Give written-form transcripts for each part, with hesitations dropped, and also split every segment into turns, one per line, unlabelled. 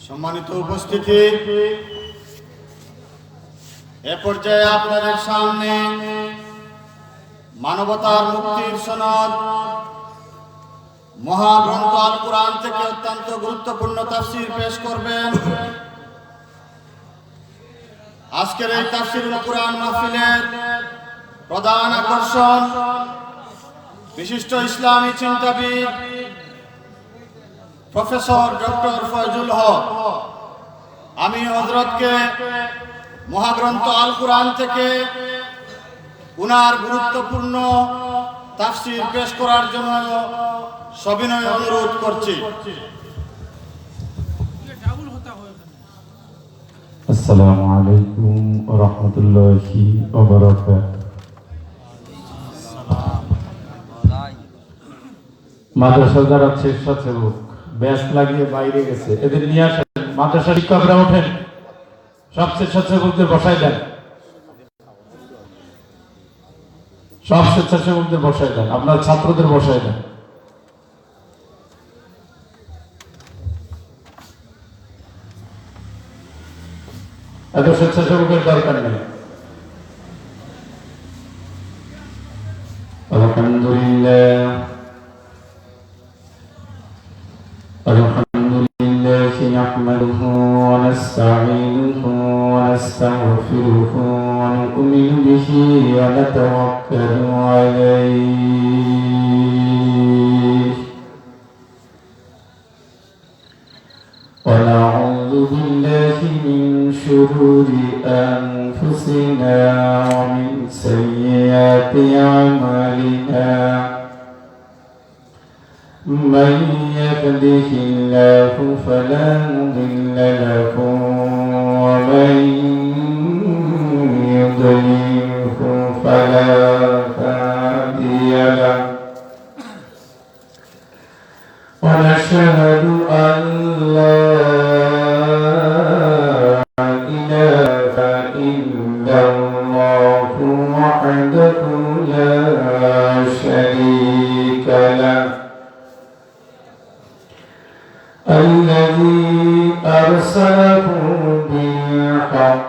সম্মানিত উপস্থিতি, এ পর্যায়ে আপনাদের সামনে মানবতার মুক্তির সনদ মহাগ্রন্থ আল কুরআন থেকে অত্যন্ত গুরুত্বপূর্ণ তাফসীর পেশ করবেন আজকের এই তাফসীরুল কুরআন মাহফিলের প্রধান আকর্ষণ বিশিষ্ট ইসলামী চিন্তাবিদ প্রফেসর ডক্টর ফয়জুল হক। আমি হযরতকে মহাগ্রন্থ আল কুরআন থেকে উনার গুরুত্বপূর্ণ তাফসীর পেশ করার জন্য সবিনয় অনুরোধ করছি।
আসসালামু আলাইকুম ওয়া রাহমাতুল্লাহি ওয়া বারাকাতুহু। মাদ্রাসা যারা স্বেচ্ছাসেবক ব্যাস লাগিয়ে বাইরে গেছে, এদের নিয়ে আসেন। মাদ্রাসা শিক্ষকরা ওঠেন, সব স্বেচ্ছাসেবকদের বসায় দেন, সব স্বেচ্ছাসেবকদের বসায় দেন, আপনার ছাত্রদের বসায় দেন। এত স্বেচ্ছাসেবকের দরকার নেই। আলহামদুলিল্লাহ نحمده ونستعينه ونستغفره ونؤمن به ونتوكل عليه ونعوذ بالله من شرور أنفسنا ومن سيئات أعمالنا من يهده الله فلا مضل له ومن يضلله فلا هادي له ونشهد أن لا إله إلا الله وحده لا شريك له الذي أرسله بالحق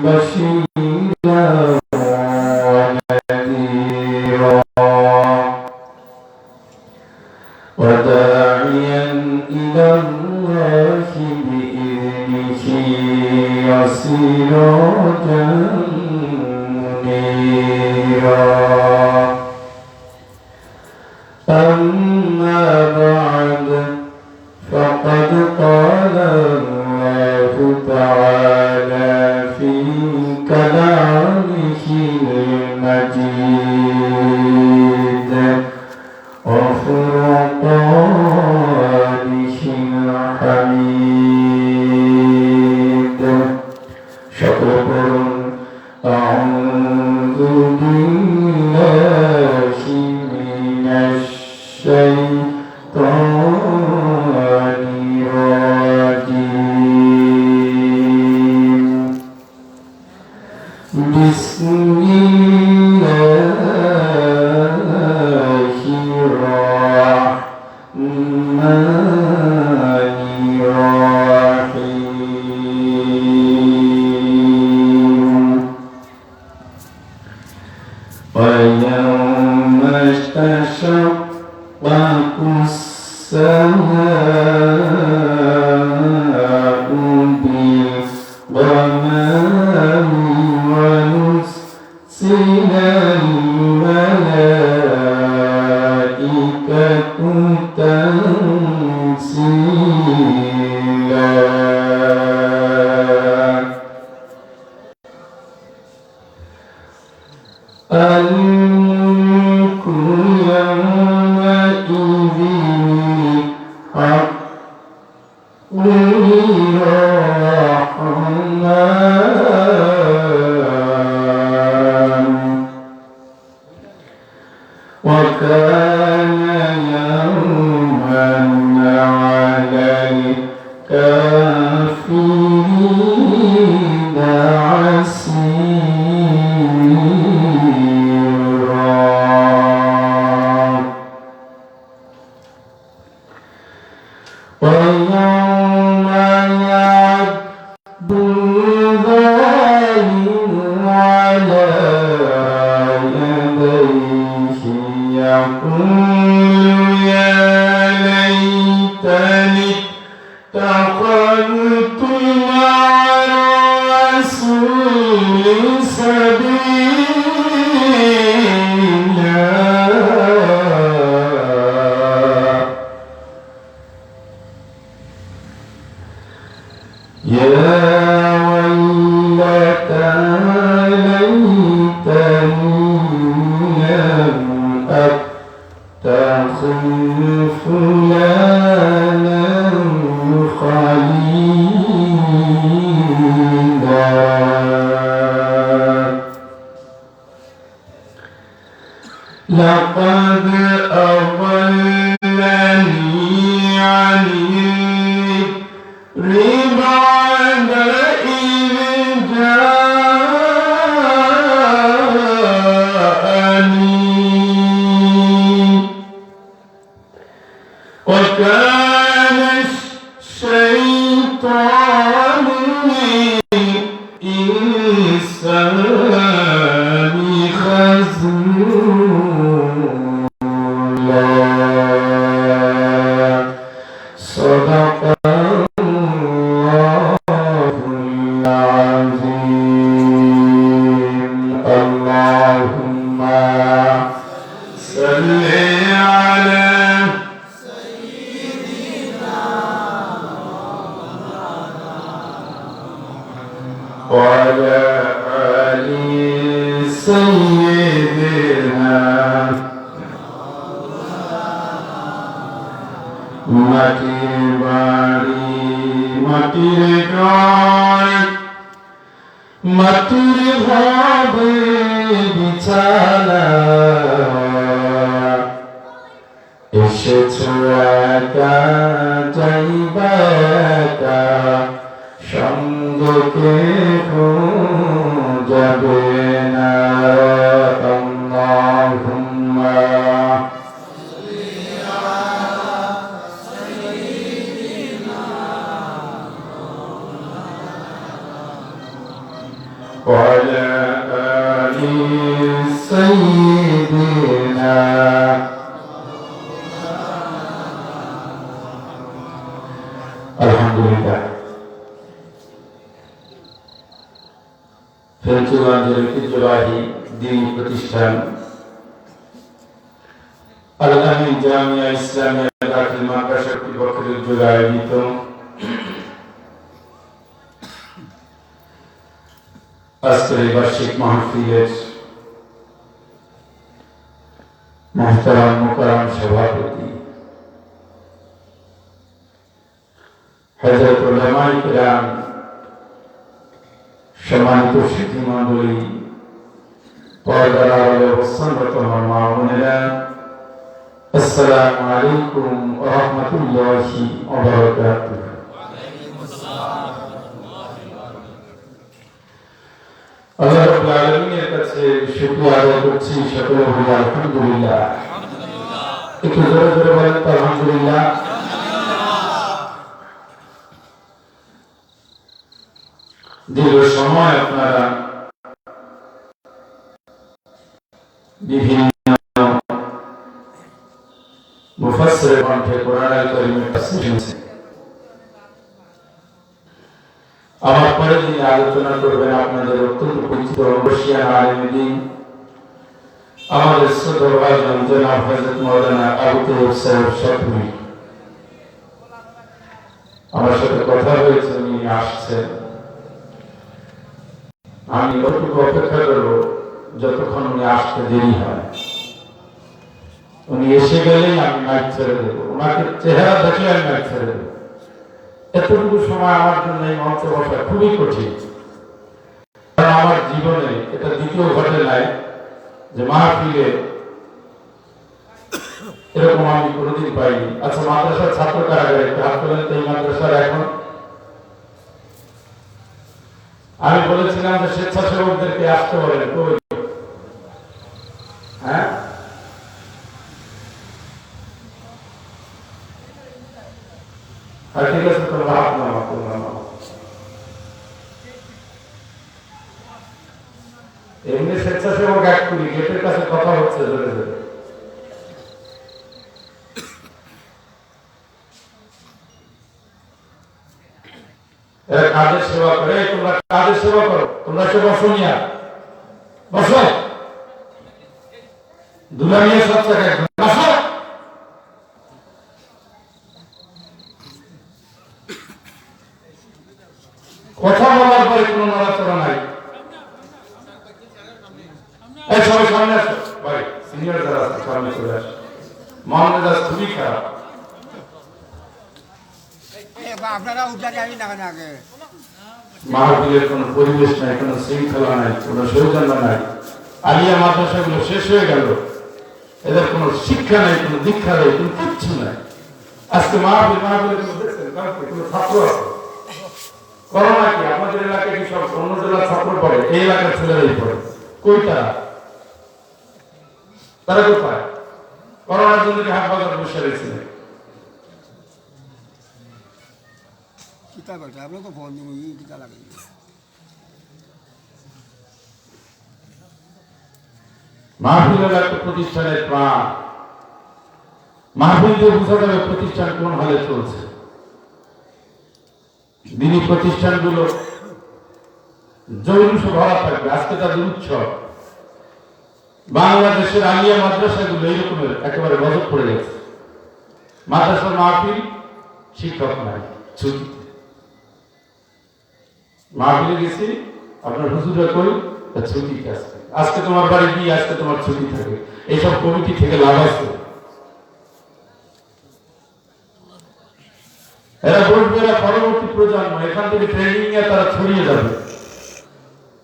بشيرا ونذيرا وداعيا إلى الله بإذنه وسراجا منيرا. أما بعد فقد قال الله تعالى في كلامه المجيد وفرقانه الحميد. شكر أعوذ بالله من الشيطان بسم الله الرحمن الرحيم. ويوم تشقق السماء بالغمام ونزل الملائكة تنزيلا. الملك يومئذ الحق للرحمن وكان يوما على الكافرين عسيرا. ويوم
أتخذ فلانا خليلا لقد أضلني عن الذكر بعد إذ جاءني وكان الشيطان للإنسان خذولا صدق الله العظيم اللهم صل على وعلى آل سيدنا মাটির বাড়ি মাটির ঘর মাটির ভাবে বিছানা এসেছো একা যাইবা একা সঙ্গে কেহ যাবে না আল্লাহুম্মা وعلى آل سيدنا আলহামদুলিল্লাহ ফেঞ্চুগঞ্জের ঐতিহ্যবাহী দ্বীন প্রতিষ্ঠান আল-আমিন জামিয়া ইসলামিয়া দাখিল মাদ্রাসা কর্তৃপক্ষের উদ্যোগে আয়োজিত আজকের এই বার্ষিক মাহফিলের মুহতারাম মুকাররম সভাপতি হযরত উলামায়ে কিরাম সম্মানিত শিক্ষক মণ্ডলী পর্দার আড়ালে অবস্থানরত আমার মা বোনেরা আসসালামু আলাইকুম ওয়া রাহমাতুল্লাহি ওয়া বারাকাতুহু আল্লাহ রাব্বুল আলামিনের কাছে শুকরিয়া আদায় করছি সকলে বলি আলহামদুলিল্লাহ একটু জোরে জোরে বলেন তো আলহামদুলিল্লাহ দীর্ঘ সময় আপনারা বিভিন্ন মুফাসসিরের কণ্ঠে কোরআন আল কারীমের তাফসীর শুনছেন আমার পরে যিনি আলোচনা করবেন আপনাদের অত্যন্ত পরিচিত বর্ষিয়ান আলেম দ্বীন আমাদের শ্রদ্ধেয় ভাইজান জনাব হযরত মাওলানা আবু তাইয়্যিব সাহেব শাফিঈ আমার সাথে কথা হয়েছে উনি আসছেন আমি কতটুকু অপেক্ষা করবো যতক্ষণ উনি আসতে দেরি হয় উনি এসে গেলেই আমি মাইক ছেড়ে দেবো ওনাকে চেহারা দেখলে আমি মাইক ছেড়ে দেবো এতটুকু সময় আমার জন্য এই মঞ্চে বসা খুবই কঠিন কারণ আমার জীবনে এটা দ্বিতীয় ঘটে নাই যে মাহফিলে এরকম আমি কোনোদিন পাইনি আচ্ছা মাদ্রাসার ছাত্র কারাগারে একটু হাত তোলেন তো এই মাদ্রাসার এখন আমি বলেছিলাম যে স্বেচ্ছাসেবকদেরকে আসতে বলেন কই হ্যাঁ ঠিক আছে তোমরা হাত নামাও তোমরা নামাও এমনি স্বেচ্ছাসেবক এক করি গেটের কাছে কথা হচ্ছে জোরে জোরে এরা কাদের সেবা করে তোমরা কাদের সেবা করো তোমরা সে বসো নিয়া বসো দুলামিয়া সব জায়গায় বসো কথা বলার পরে কোনো নড়াচড়া নাই এই সবাই সামনে আসো ভাই সিনিয়র যারা আছে সামনে চলে আসে। মন মেজাজ খুবই খারাপ।
আপনারা উঠা যাবি না কেন আগে?
মাহফিলের কোনো পরিবেশ নাই, কোনো শৃঙ্খলা নাই, কোনো সৌজন্য নাই। আলিয়া মাদ্রাসাগুলো শেষ হয়ে গেল, এদের কোনো শিক্ষা নাই, কোনো দীক্ষা নেই, কোনো কিচ্ছু নাই। আজকে মাহফিলের কোনো ছাত্র আছে? করোনা কি আমাদের এলাকায় কি সব অন্য জেলার ছাত্র পড়ে? এই এলাকার ছেলেরাই পড়ে। কই তারা কোথায়? করোনার জন্য কি হাট বাজার বসে রয়েছিলেন?
কিতা বেটা আপনার তো ফোন দিব কিতা লাগে?
মাহফিল হলো একটা প্রতিষ্ঠানের প্রাণ। মাহফিল দিয়ে বোঝা যাবে প্রতিষ্ঠান কোন হালে চলছে। দিনী প্রতিষ্ঠানগুলো জৌলুসে ভরা থাকবে। আজকে তাদের উৎসব। বাংলাদেশের আলিয়া মাদ্রাসাগুলো এইরকমের একেবারে গজব পড়ে গেছে। মাদ্রাসার মাহফিল, শিক্ষক নাই, ছুটি। মাহফিলে গেছি, আপনার হুজুরা কই, ছুটি আছে। আজকে তোমার বাড়ি গিয়ে আজকে তোমার ছুটি থাকে। এইসব কমিটি থেকে লাভ আছে? এরা বলবে এরা পরবর্তী প্রজন্ম, এখান থেকে ট্রেনিং নিয়ে তারা ছড়িয়ে যাবে।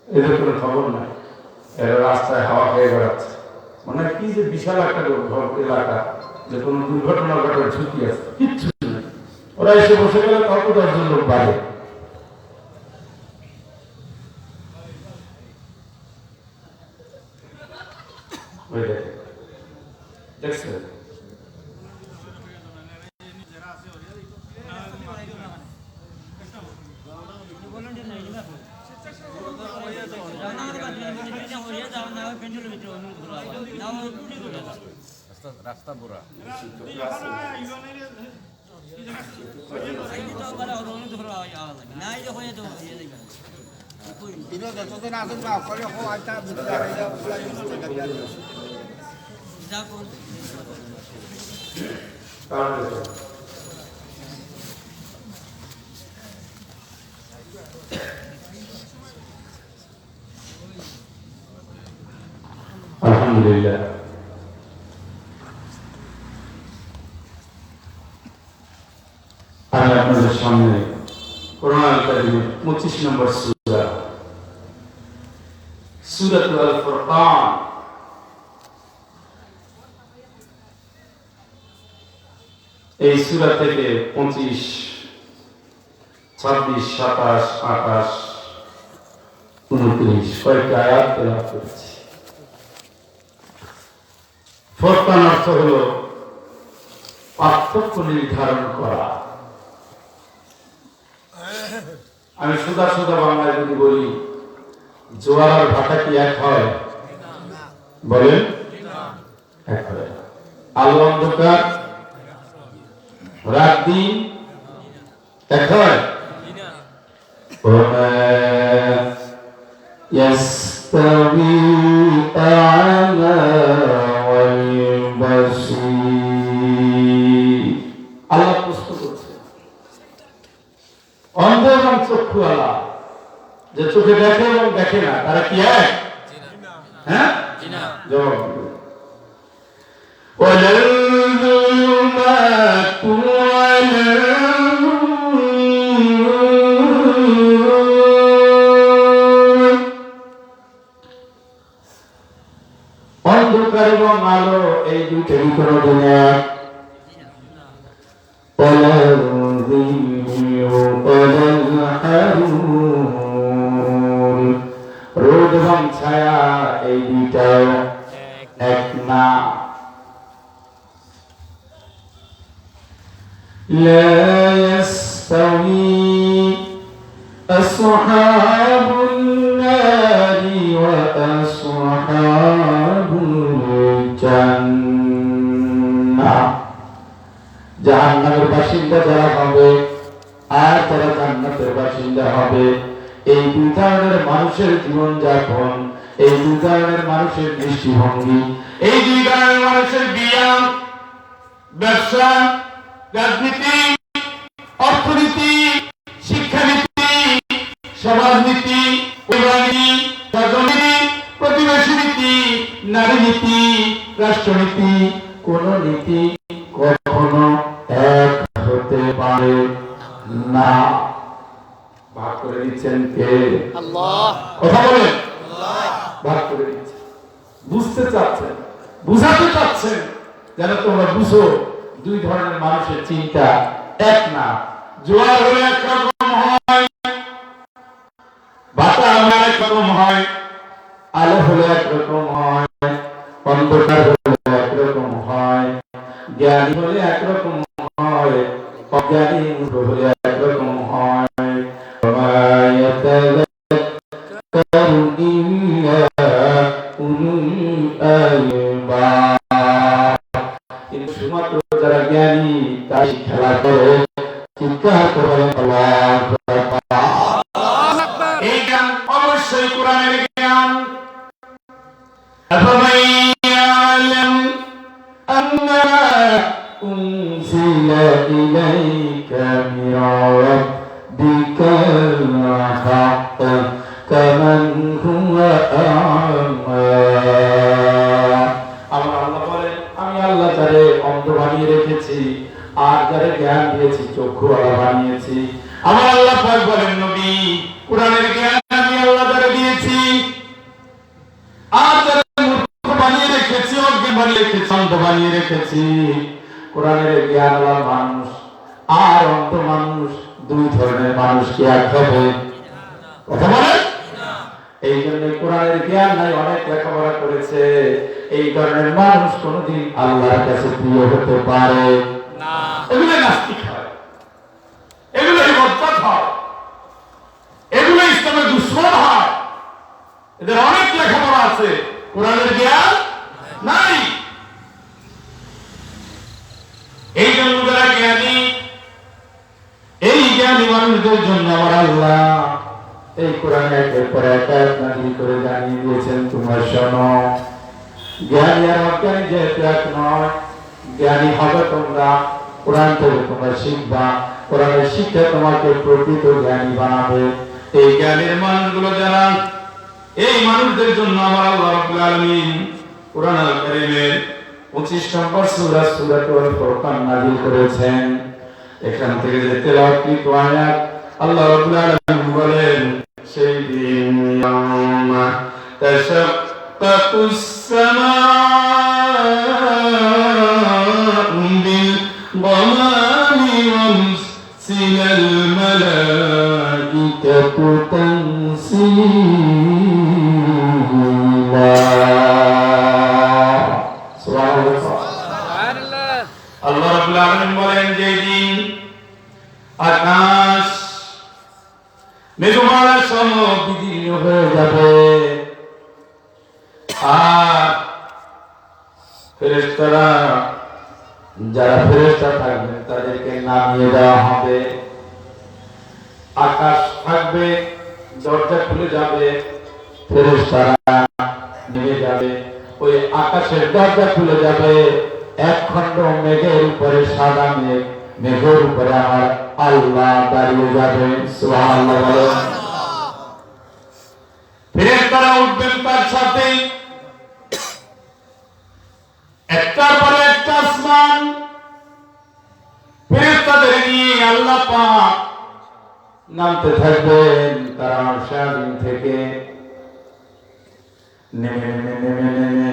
এদের কোনো খবর নাই। এরা রাস্তায় হাওয়া খেয়ে বেড়াচ্ছে। মানে কি যে বিশাল একটা এলাকা, যে কোনো দুর্ঘটনা ঘটার ঝুঁকি আছে, কিচ্ছু নেই। ওরা এসে বসে গেলে কত 10 জন লোক বাড়ে। দেখছেন
রাস্তা বুড়া
কিন্তু যতদিন আসুন বা করে হোক আচ্ছা
আলহামদুলিল্লাহ। আমি আপনাদের সামনে কোরআনুল কারীমের 25 নম্বর সূরা, সূরাতুল আল ফুরকান, এই সূরা থেকে 25, 26, 27, 28, 29 কয়েকটা আয়াত তেলাওয়াত করেছি। ফুরকান অর্থ হলো পার্থক্য নির্ধারণ করা। আমি সুদা বাংলায় যদি বলি, জোয়ার আর ভাটা কি এক হয়? বলেন, এক হয়। আলো অন্ধকার, রাত দিন এক হয়? يستوي الأعمى والبصير। আল্লাহ প্রশ্ন করছে, অন্ধ এবং চক্ষুওয়ালা, যে চোখে দেখে এবং দেখে না, তারা কি এক? হ্যাঁ, জবাব দিবে। وَالظُّلُمَاتُ অন্ধকার এবং আলো, এই দুইটারই কোনো দিন এক। রোদ এবং ছায়া, এই দুইটাও এক না। لا يستوي أصحاب النار وأصحاب الجنة। জাহান্নামের বাসিন্দা যারা হবে আর তারা জান্নাতের বাসিন্দা হবে, এই দুই ধরনের মানুষের জীবন যাপন, এই দুই ধরনের মানুষের দৃষ্টিভঙ্গি, এই দুই ধরনের মানুষের ব্যায়াম, ব্যবসা, রাজনীতি, অর্থনীতি, শিক্ষানীতি, সমাজনীতি, রাজনীতি, প্রতিবেশী নীতি, নারী নীতি, রাষ্ট্রনীতি কোন নীতি কখনো এক হতে পারে না। ভাগ করে দিচ্ছেন কে? আল্লাহ। কথা বলেন, ভাগ করে দিচ্ছেন। বুঝতে চাচ্ছেন, বুঝাতে চাচ্ছেন যেন তোমরা বুঝো দুই ধরনের মানুষের চিন্তা এক না। জোয়ার হলে একরকম হয়, বাতা হলে একরকম হয়, আলো হলে একরকম হয়, অন্ধকার হলে একরকম হয়, জ্ঞানী হলে একরকম হয়, অজ্ঞানী হলে একরকম হয়। কিন্তু শুধুমাত্র যারা জ্ঞানী তাই খেলা করে চিৎকার করে আল্লাহু আকবার। এই জ্ঞান অবশ্যই কোরআনের জ্ঞান। أفمن يعلم أنما أنزل إليك من ربك الحق كمن هو أعمى। আমার আল্লাহ বলেন, আমি আল্লাহ যারে অন্ধ বানিয়ে রেখেছি আর যারে জ্ঞান দিয়েছি চক্ষুওয়ালা বানিয়েছি। আমার আল্লাহ পাক বলেন, নবী কোরআনের জ্ঞান আমি আল্লাহ যারে দিয়েছি আর যারে মূর্খ বানিয়ে রেখেছি, অজ্ঞান বানিয়ে রেখেছি, অন্ধ বানিয়ে রেখেছি। কোরআনের জ্ঞানওয়ালা মানুষ আর অন্ধ মানুষ দুই ধরনের মানুষ কি এক হবে? কথা বলেন। এই জন্য কোরআনের জ্ঞান নাই, অনেক লেখাপড়া করেছে, এই ধরনের মানুষ কোনদিন আল্লাহর কাছে প্রিয় হতে পারে না। এগুলো নাস্তিক হয়, এগুলো বদমাশ হয়, এগুলো ইসলামের দুশমন হয়। এদের অনেক লেখাপড়া আছে, কোরআনের জ্ঞান নাই। এই জন্য যারা জ্ঞানী, এই জ্ঞানী মানুষদের জন্য আমার আল্লাহ এই কোরআনে একের পর এক আয়াত নাযিল করে জানিয়ে দিয়েছেন, তোমরা শোনো। জ্ঞানী আর অজ্ঞানী যেহেতু এক নয়, জ্ঞানী হবে তোমরা, কোরআন থেকে তোমরা শিখবা, কোরআনের শিক্ষা তোমাকে প্রকৃত জ্ঞানী বানাবে। এই জ্ঞানীর মানুষগুলো যারা, এই মানুষদের জন্য আমার আল্লাহ রাব্বুল আলামিন কোরআন আল কারীমের 25 নম্বর সূরা সূরাতুল ফুরকান নাযিল করেছেন। এখান থেকে যে তেলাওয়াতকৃত আয়াত আল্লাহ রাব্বুল আলামিন বলেন, সেই দিন ইয়াউমা তাশাক্কাকুস সামাউ বিল গমামি ওয়ানসিলাল মালাইকাতু তানসীলা। সুবহানাল্লাহ। আল্লাহ রাব্বুল আলামিন বলেন, যেদিন আকাশ মেঘমালা সম বিদীর্ণ হয়ে যাবে আর ফেরেশতারা, যারা ফেরেশতা থাকবেন তাদেরকে নামিয়ে দেওয়া হবে। আকাশ থাকবে, দরজা খুলে যাবে, ফেরেশতারা নেমে যাবে। ওই আকাশের দরজা খুলে যাবে, এক খণ্ড মেঘের উপরে সাদা মেঘ, মেঘের উপরে আমার আল্লাহ দাঁড়িয়ে যাবেন। সুবহানাল্লাহ বলেন। ফেরেশতারা উঠবেন তার সাথে, একটার পরে একটা আসমান, ফেরেশতাদের নিয়ে আল্লাহ পাক নামতে থাকবেন তারা আরশ থেকে। নেমে নেমে নেমে নেমে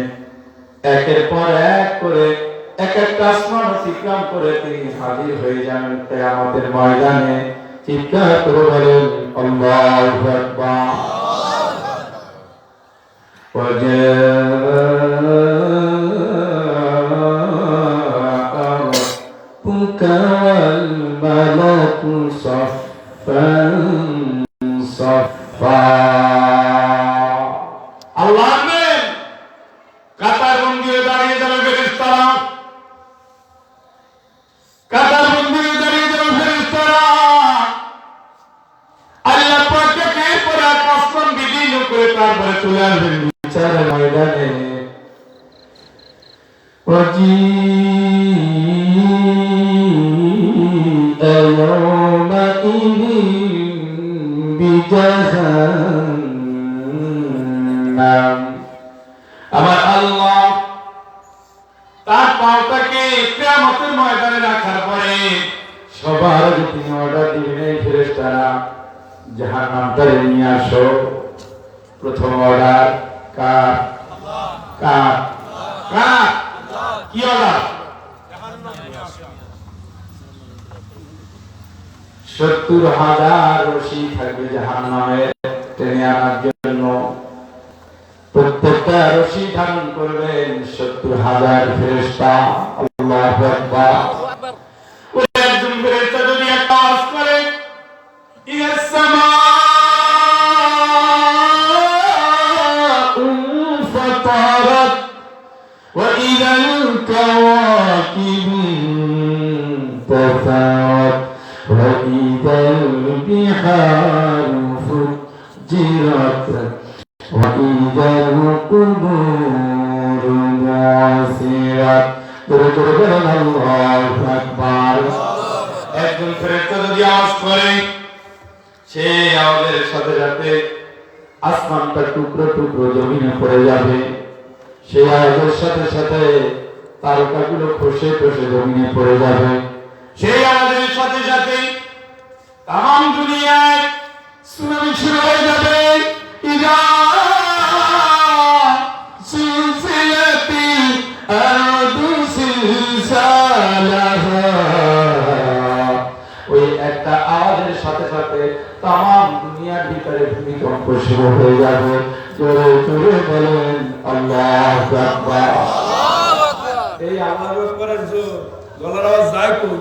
একের পর এক করে এক একটা আসমান অতিক্রম করে তিনি হাজির হয়ে যান কিয়ামতের ময়দানে। চিৎকার করে বলেন, আল্লাহু আকবার। ربك والملك صفا صفا। আল্লাহ কাতার বন্দী হয়ে দাঁড়িয়ে যাবে ফেরেশতারা, কাতার বন্দী হয়ে দাঁড়িয়ে যাবে ফেরেশতারা। আল্লাহ পাককে পরে আসমান বিলীন করে তারপরে চলে আসবেন বিচারের ময়দানে। আমার আল্লাহ তার পাওটাকে কিয়ামতের ময়দানে রাখার পরে সবার আগে তিনি অর্ডার দিবেন, এই ফেরেশতারা জাহান্নামটারে নিয়ে আসো। প্রথম অর্ডার কার? কার? কার? কি অর্ডার? 70,000 রশি থাকবে জাহান্নামে টেনে আনার জন্য। প্রত্যেকটা রশি ধারণ করবেন 70,000 ফেরেশতা। আল্লাহু আকবার। ওই একজন ফেরেশতা যদি একটা আওয়াজ করে, ইয়া সামাউ ফাতারাত ওয়া ইদাল কাওয়াকিবু তাসারাত ওয়া ইদাল বিহারু ফুজিরাত ওয়া ইদাল কুবুরু বাসিরাত। জোরে জোরে বলেন আল্লাহু আকবার। একজন ফেরেশতা যদি আওয়াজ করে, সেই আওয়াজের সাথে সাথে আসমানটা টুকরো টুকরো জমিনে পড়ে যাবে। সেই আওয়াজের সাথে সাথে তারকাগুলো খসে খসে জমিনে পড়ে যাবে। সেই আওয়াজের সাথে সাথে তাম দুনিয়ায় সুনামি শুরু হয়ে যাবে। ইদা সিলসিলাতি আরদু সিলসালাহা। ওই একটা আওয়াজের সাথে সাথে তাম দুনিয়ার ভিতরে ভূমিকম্প শুরু হয়ে যাবে। জোরে জোরে বলেন আল্লাহু আকবার।
এই আল্লাহু আকবারের জোর গলার আওয়াজ যায় কই?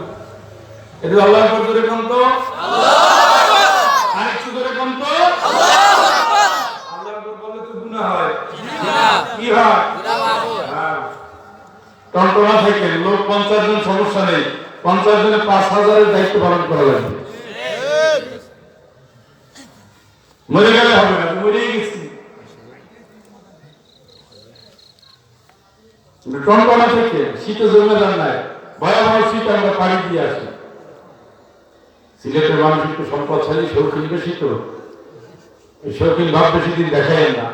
একটু আল্লাহু আকবার জোরে কোন তো, আল্লাহু আকবার। আরেকটু জোরে কোন তো, আল্লাহু আকবার। আল্লাহু আকবার বললে তো গুনাহ হয়। কি হয়? গুনাহ মাফ। হ্যাঁ, টনটনা থেকে লোক 50 জন সমস্যা নেই, 50 জনে 5,000 দায়িত্ব পালন করা লাগবে। মরে গেলে হবে না, মরেই গেছি। টনটনা থেকে শীতে জমে যান নাই, ভয়াবহ শীত আমরা পাড়ি দিয়ে আসি। সিলেটের মানুষ একটু সম্পদশালী, শৌখিন বেশি তো, এই শৌখিন ভাব বেশি দিন দেখাই না।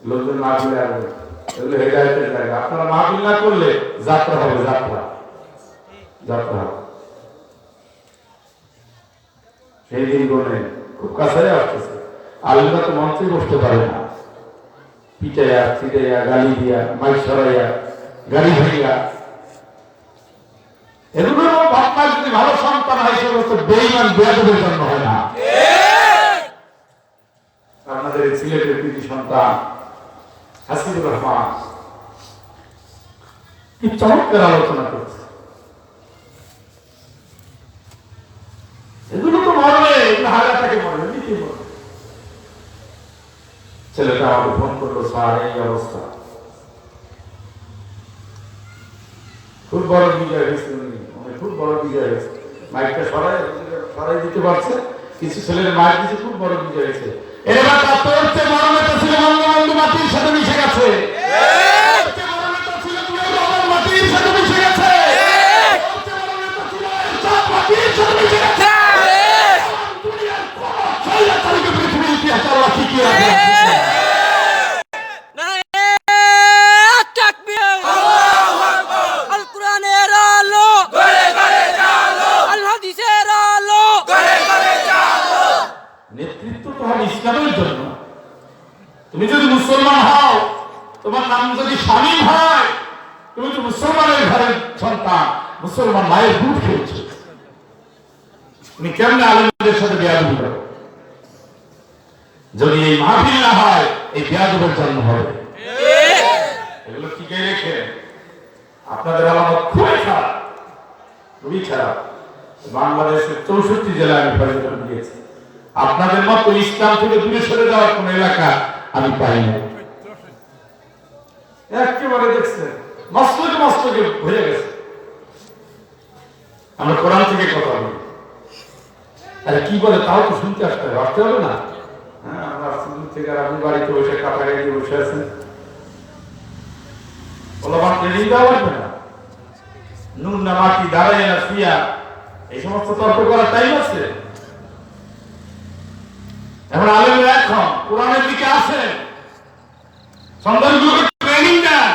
লোকজন না বলে আসবে, এগুলো হেদায়েতের জায়গা। আপনারা মাহফিল না করলে যাত্রা হবে, যাত্রা যাত্রা হবে। সেই দিন গনে খুব কাছে আসতেছে। আলেমরা তো মঞ্চে বসতে পারে না, পিটাইয়া চিটাইয়া গালি দিয়া মাইক সরাইয়া গাড়ি ভাইয়া। এগুলো বাপমা যদি ভালো সন্তান হয়, সে সমস্ত বেঈমান বেয়াদবের জন্য হয় না। আপনাদের সিলেটের কৃতি সন্তান হাসিবুর রহমান কি চমৎকার আলোচনা করছে। এগুলো তো মরবে, এগুলো হারাটাকে মরবে, নীতি মরবে। ছেলেটা আমাকে ফোন করলো, স্যার এই অবস্থা। খুব বড় বিজয় হয়েছে, উনি খুব বড় বিজয় হয়েছে। মাইকটা সরাই দিতে পারছে, কিছু ছেলের মাইক দিচ্ছে, খুব বড় বিজয় হয়েছে। এবার তার তোর চেয়ে বড় নেতা ছিল বঙ্গবন্ধু, মাটির সাথে মিশে গেছে। মাটির সাথে মিশে গেছে। মাটির সাথে মিশে গেছে। পৃথিবীর ইতিহাস আল্লাহ ঠিকই রাখে। নেতৃত্ব তো হবে ইসলামের জন্য। তুমি যদি মুসলমান হও, তোমার নাম যদি শামীম হয়, তুমি তো মুসলমানের ঘরের সন্তান, মুসলমান মায়ের দুধ খেয়েছো। তুমি কেমনে আলেমদের সাথে বেয়াদবি করো? যদি এই মাহফিল না হয়, এই বেয়াদবের জন্ম হবে। এগুলো ঠিকই রেখে আপনাদের আলামত খুবই খারাপ, খুবই খারাপ। বাংলাদেশের 64 জেলায় আমি পরিদর্শন দিয়েছি। আপনাদের মতো ইসলাম থেকে দূরে সরে যাওয়ার কোন এলাকা আমি পাই না। একেবারে দেখছেন মস্তকে মস্তকে ভরে গেছে। আমরা কোরআন থেকে কথা বলি, আরে কি বলে তাও তো শুনতে আসতে হবে, আসতে হবে না? হ্যাঁ, আমরা দূর থেকে, আর আপনি বাড়িতে বসে কাটা গাড়ি বসে আছেন, ওলামার ট্রেনিং দেওয়া লাগবে না? নুন না মাটি, দাঁড়ায় না শুয়া, এই সমস্ত তর্ক করার টাইম আছে? এখন আলেমরা এখন কোরআনের দিকে আসেন, সন্তানগুলোকে ট্রেনিং দেন,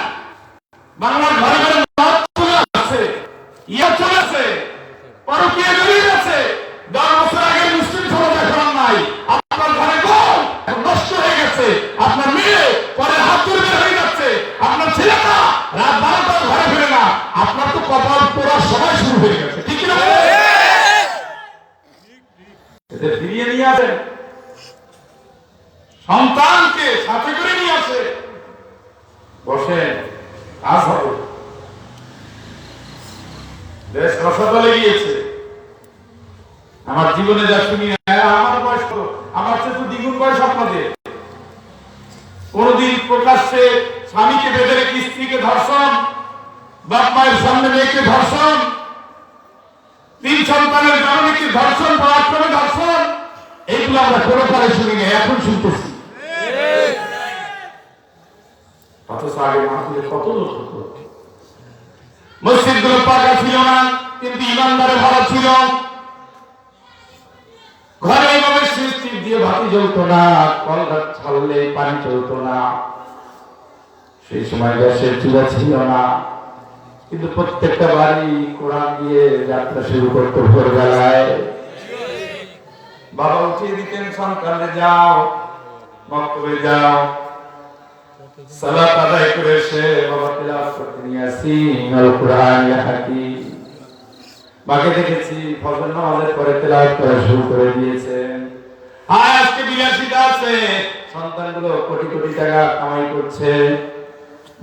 বাংলার ঘরে ঘরে মদ চলে আসছে, ইয়া চলে আসছে, পরকীয়া জড়িয়ে আছে। 10 বছর আগে মুসলিম সমাজ এখন নাই। আপনার ঘরে বউ এখন নষ্ট হয়ে গেছে, আপনার মেয়ে পরে হাত ধরে বের হয়ে যাচ্ছে, আপনার ছেলেটা রাত 12টার ঘরে ফিরে না। আপনার তো কপাল পোড়ার সময় শুরু হয়ে গেছে, ঠিক না? এদের ফিরিয়ে নিয়ে আসেন, সন্তানকে সাথে করে নিয়ে আসে, বসেন, কাজ হবে। দেশ রসাতলে গিয়েছে। আমার জীবনে যা শুনি, আমার বয়স তো, আমার চেয়ে তো দ্বিগুণ বয়স আপনাদের। কোনদিন প্রকাশ্যে স্বামীকে বেঁধে রেখে স্ত্রীকে ধর্ষণ, বাপ মায়ের সামনে মেয়েকে ধর্ষণ, 3 সন্তানের জননীকে ধর্ষণ, পরাক্রমে ধর্ষণ, এইগুলো আমরা কোনো কালে শুনি না, এখন শুনতেছি। অথচ আগে মাহফিলে কত লোক হতো। মসজিদগুলো পাকা ছিল না, কিন্তু ইমানদারে ভরা ছিল। ঘরে এইভাবে সৃষ্টি দিয়ে বাতি জ্বলতো না, কলঘাট ছাড়লে পানি চলতো না, সেই সময় গ্যাসের চুলা ছিল না, কিন্তু প্রত্যেকটা বাড়ি কোরআন দিয়ে যাত্রা শুরু করতো ভোরবেলায়। বাবা উঠিয়ে দিতেন, সন্তানরে যাও মক্তবে যাও, সালাত আদায় করে এসে বাবা তেলাওয়াত করতে নিয়ে আসি আল কুরআন ইয়া হাকিম। মাকে দেখেছি ফজর নামাজের পরে তেলাওয়াত করা শুরু করে দিয়েছেন। আজকে বিলাসিতা আছে, সন্তানগুলো কোটি কোটি টাকা কামাই করছে,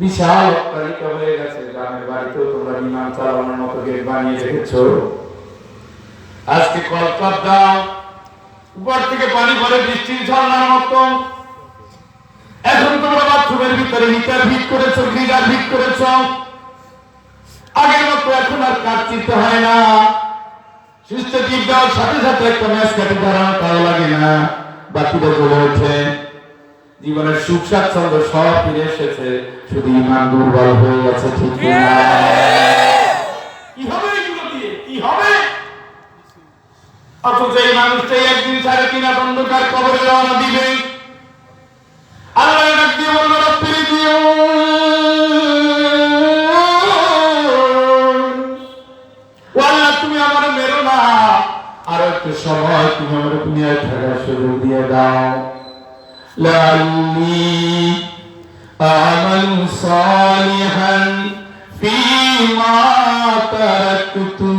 বিশাল অট্টালিকা হয়ে গেছে। গ্রামের বাড়িতেও তোমরা বিমান চালানোর মতো গেট বানিয়ে রেখেছো। আজকে কলকাতা দাও, উপর থেকে পানি পড়ে বৃষ্টির ঝর্ণার মতো। এখন তোমরা বাথরুমের ভিতরে হিটার ফিট করেছো, গিজার ফিট করেছো। আগের মতো এখন আর কাজ চিনতে হয় না, সুস্থ টিপ দেওয়ার সাথে সাথে একটা ম্যাচ কাটে দাঁড়ানো তাও লাগে না, বাকিটা জ্বলে ওঠে। জীবনের সুখ স্বাচ্ছন্দ্য সব ফিরে এসেছে, শুধু ইমান দুর্বল হয়ে গেছে, ঠিক না? কি হবে এগুলো দিয়ে, কি হবে? অথচ এই মানুষটাই একদিন 3.5 অন্ধকার কবরে রওনা দিবে। আল্লাহ ডাক দিয়ে বলবে, রব্বির আল্লাহ তুমি আমার মেরো না, আর একটু সময় তুমি আমার দুনিয়ায় থাকার সুযোগ দিয়ে দাও। লাআল্লি আমালু সালিহান ফীমা তারাকতু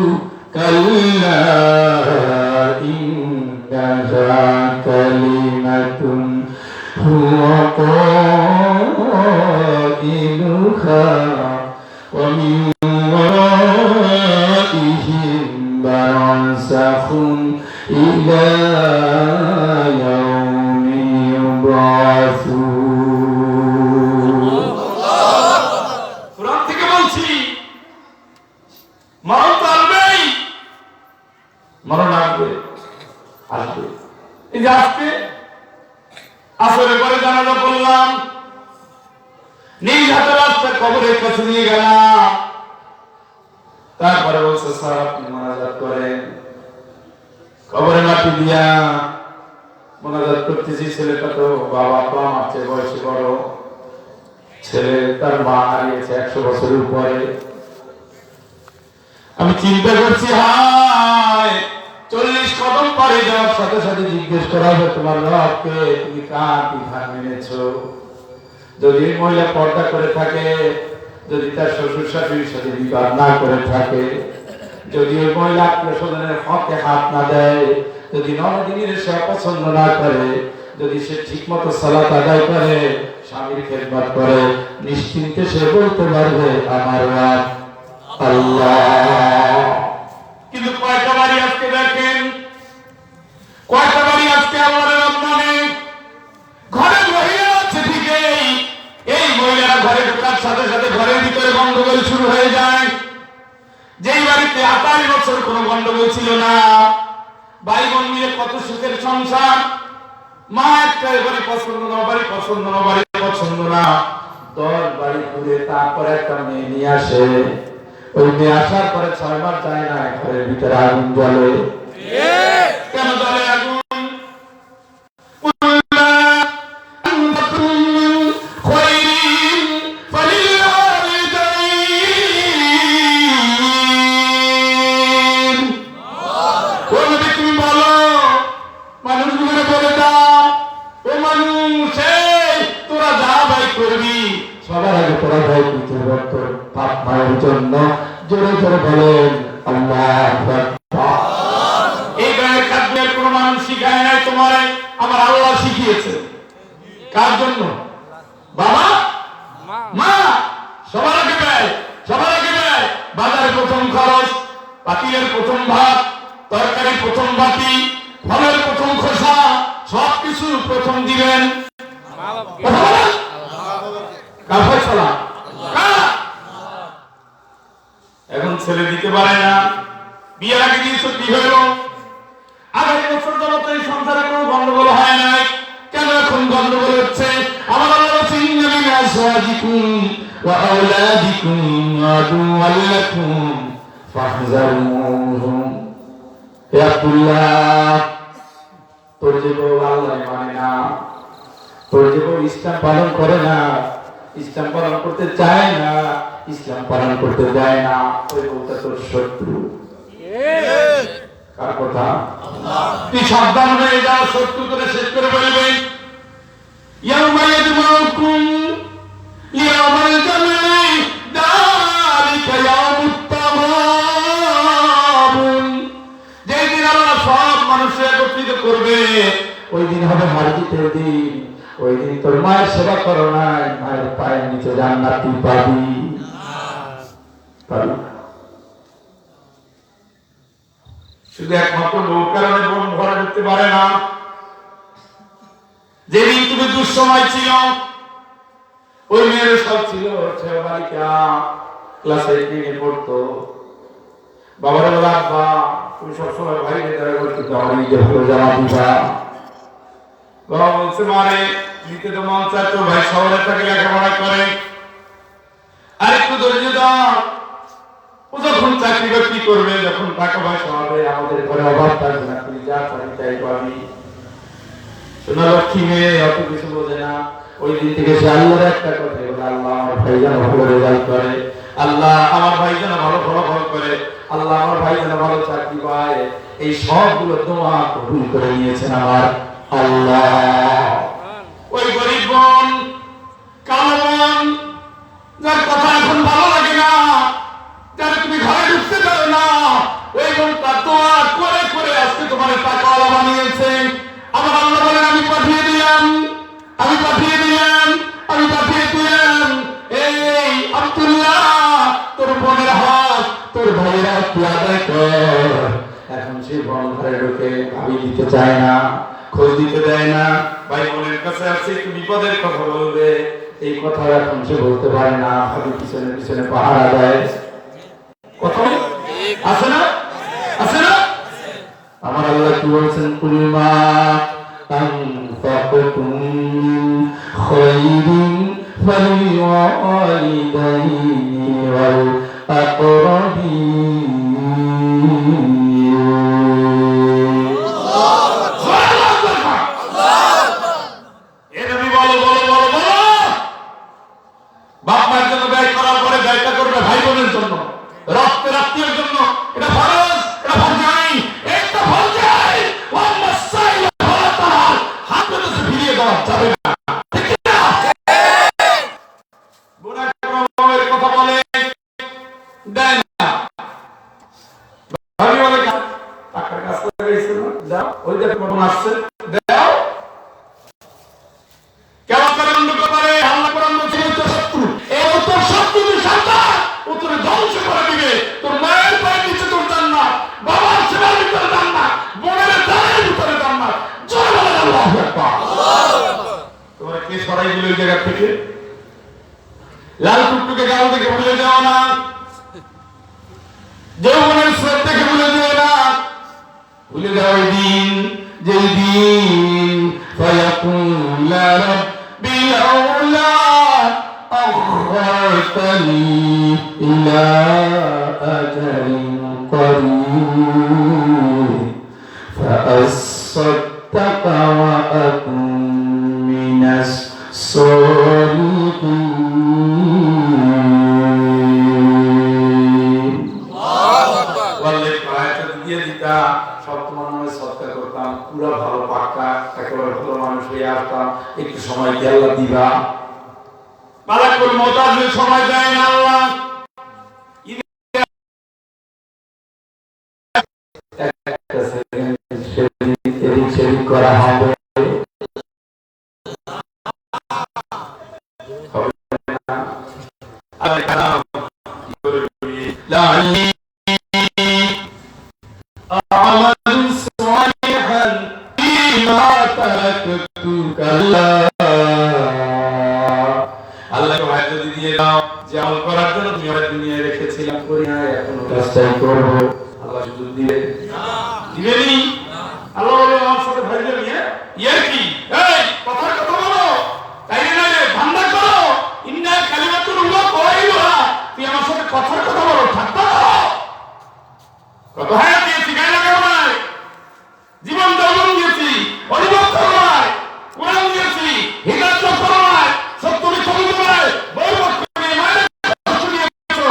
কাল্লা ইন্নাহা কালিমাতুন হুয়া قائلها ومن ورائهم برزخ إلى يوم يبعثون। কুরআন থেকে বলছি, মরণ তো আসবেই, মরণ আসবে, আসবে। এই যে আজকে আসরে পরে জানাজা করলাম, নিজ হাতে রাস্তায় কবরের কাছে নিয়ে গেলাম। তারপরে বলছে, স্যার আপনি মোনাজাত করেন। কবরে মাটি দিয়া মোনাজাত করতেছি। ছেলেটা তো, বাবা তো আমার চেয়ে বয়সে বড়, ছেলে তার মা হারিয়েছে 100 বছরের উপরে। আমি চিন্তা করছি, হায় 40 কদম পরে যাওয়ার সাথে সাথে জিজ্ঞেস করা হবে, তোমার রবকে তুমি কার বিধান মেনেছো? যদি মহিলা পর্দা করে থাকে, যদি তার শ্বশুর শাশুড়ির সাথে বিবাদ না করে থাকে, যদি ওই মহিলা আত্মীয় স্বজনের হকে হাত না দেয়, যদি নবদিনের সে অপছন্দ না করে, যদি সে ঠিক মতো সালাত আদায় করে, স্বামীর খেদমত করে, নিশ্চিন্তে সে বলতে পারবে আমার রব আল্লাহ। কিন্তু কয়টা বাড়ি আজকে দেখেন, কয়টা বাড়ি আজকে আল্লাহর রব মানে? ঘরে মহিলা আছে ঠিকই, এই মহিলারা ঘরে ঢোকার সাথে সাথে ঘরের ভিতরে গন্ডগোল শুরু হয়ে যায়। যেই বাড়িতে 28 বছর কোনো গন্ডগোল ছিল না, ভাই বোন মিলে কত সুখের সংসার, মা একটা এবারে পছন্দ না, বাড়ি পছন্দ না, বাড়ি পছন্দ না, 10 বাড়ি ঘুরে তারপরে একটা মেয়ে নিয়ে আসে। ওই মেয়ে আসার পরে 6 মাস যায় না, ঘরের ভিতরে আগুন জ্বলে। কেন জ্বলে আগুন? মায়ের জন্য জোরে জোরে বলেন আল্লাহু আকবার।
এই গায়ের খাদ্যের কোনো মানুষ শিখায় নাই তোমারে, আমার আল্লাহ শিখিয়েছে। কার জন্য? বাবা মা সবার আগে ব্যয়, সবার আগে ব্যয়। বাজারে প্রথম খরচ, পাতিলের প্রথম ভাত, তরকারি প্রথম বাটি, ফলের প্রথম খোসা, সবকিছু প্রথম দিবেন কার ফয়সালা? কার? এখন ছেলে দিতে পারে না, বিয়ের আগে দিয়েছ কি হইল? আগামী বছর যাবত এই সংসারে কোনো গন্ডগোল হয় নাই, কেন এখন গন্ডগোল হচ্ছে? আমার আল্লাহ বলছে ইন্না মিন আজওয়াজিকুম ওয়া আওলাদিকুম আদুওয়াল লাকুম ফাহযারুহুম। হে আব্দুল্লাহ, তোর যে বউ আল্লাহ মানে না, তোর যে বউ ইসলাম পালন করে না, ইসলাম পালন করতে চায় না, ইসলাম পালন করতে দেয় না, ওই বউটা তোর শত্রু। কার কথা? তুই সাবধান হয়ে যা, শত্রু করে শেষ করে বলবে ইয়াউমা ইয়াদমাউকুম লিয়াউমাল জাম'i যালিকা ইয়াউমুত তাগাবুন। যেই দিন আল্লাহ সব মানুষকে একত্রিত করবে, ওই দিন হবে মার্জিতের দিন। ওই দিন তোর মায়ের সেবা করো নাই, মায়ের পায়ের নিচে জান্নাত তুই পাবি। শুধু একমাত্র বউর কারণে বোন ঘরে ঢুকতে পারে না। যেদিন তুমি দুঃসময় ছিল, ওই মেয়ের সব ছিল ছেলে বালিকা, ক্লাস 8 এ পড়তো। বাবার বলে আব্বা তুমি সবসময় ভাইকে দেখা করতে নিজের ভালো জামা দিবা। বাবা বলছে মারে দিতে তো মন চায়, তোর ভাই শহরে থাকে লেখাপড়া করে, আর একটু ধৈর্য দাও, ও যখন চাকরি বাকরি করবে, যখন টাকা পয়সা হবে, আমাদের ঘরে অভাব থাকবে না, তুই যা চাই তাই পাবি। সোনা লক্ষ্মী মেয়ে অত কিছু বোঝে না। ওই দিন থেকে সে আল্লাহর একটা কথা বলে, আল্লাহ আমার ভাই যেন ভালো রেজাল্ট করে, আল্লাহ আমার ভাই যেন ভালো ফলাফল করে, আল্লাহ আমার ভাই যেন ভালো চাকরি পায়। এই সবগুলো দোয়া কবুল করে নিয়েছেন আমার আল্লাহ। ওই গরিব বোন, কালো বোন, যার কথা এখন ভালো লাগে না, যারা তুমি ঘরে ঢুকতে পারো না, ওই বোনটা দোয়া করে করে আজকে তোমার টাকাওয়ালা বানিয়েছে। আমার আল্লাহ বলেন আমি পাঠিয়ে দিলাম, আমি পাঠিয়ে দিলাম, আমি পাঠিয়ে দিলাম। এই আব্দুল্লাহ, তোর বোনের হক তোর ভাইয়ের হক আদায় কর। এখন সে বোন ঘরে ঢুকে ভাবি দিতে চায় না, খোঁজ দিতে দেয় না, ভাই বোনের কাছে আছে একটু বিপদের কথা বলবে, এই কথা এখন সে বলতে পারে না, ভাবি পিছনে পিছনে পাহারা দেয়। কথা আছে না? আছে না? আমার আল্লাহ কি বলছেন? কুলমা আনফাকতুম খায়রিন ফালিওয়ালিদাইনি ওয়াল আকরাবিন। বাপ মায়ের জন্য ব্যয় করার পরে ব্যয়টা করবে ভাই বোনের জন্য, রক্তের আত্মীয়ের জন্য। এটা ফরজ, এটা ফরজাই, এটা ফরজাই। ওয়াল্লাহ সাইলা ফাতাল হাত ধরে ফিরিয়ে দেওয়া যাবে না। ঠিক না? বোনা কোনের কথা বলে দেয় না, ভাবি বলে টাকার কাছে লাগাইছে না, যাও ওই যে কোন আসছে দাও। কেমন করে অন্ধ করে আল্লাহ কোরআন বলছে তো শত্রু, এই তো শত্রু তুই সাবধান, ও তোরে ধ্বংস করে দিবে। তোর মায়ের পায়ের নিচে তোর জান্নাত, বাবার সেবার ভিতরে জান্নাত, বোনের দাঁড়ের ভিতরে জান্নাত। জয় বলে আল্লাহু আকবার। তোমার কে সরাই দিল ওই জায়গা থেকে? লাল টুকটুকে গাল থেকে ভুলে যাও না, যৌবনের স্রোত থেকে ভুলে যাও না, ভুলে যাও ওই দিন, যেই দিন ফায়াকুল রাব্বি লাউলা আখরতনি ইলা আজালিন করিব ফাআসসাদদাকা ওয়া আকুন মিনাস সালিহিন। বললে পায়টা দিয়ে দিতা, সব তোমার নামে সৎকার করতাম, পুরো ভালো পাক্কা একেবারে ভালো মানুষ হয়ে আসতাম। একটু সময় দিয়ে আল্লাহ দিবা। মালাকুল মউত আসলে সময় দেয় না আল্লাহ।
করা হবে।
আল্লাহকে ভাই যদি দিয়ে দাও যে আমল করার জন্য তুমি আমার দুনিয়ায় রেখেছিলাম করি না এখনো কাজটাই করবো। আল্লাহ সুযোগ দিবে দিবেনি? আল্লাহ বলে আমার সাথে ভাইদের নিয়ে ইয়ার কি এই কথার কথা বলো তাই না রে ভান্ডা করো ইন্না কালিমাতুল উল্লাহ কইরা তুই আমার সাথে কথার কথা বলো ঠাট্টা কত হায়াত দিয়েছি গায়ে লাগাও নাই জীবন দর্শন দিয়েছি অনুভব করো নাই কোরআন দিয়েছি হিদায়াত করো নাই সত্য মিথ্যা বলতে নাই বড় বক্তব্য মায়ের কষ্ট দিয়েছো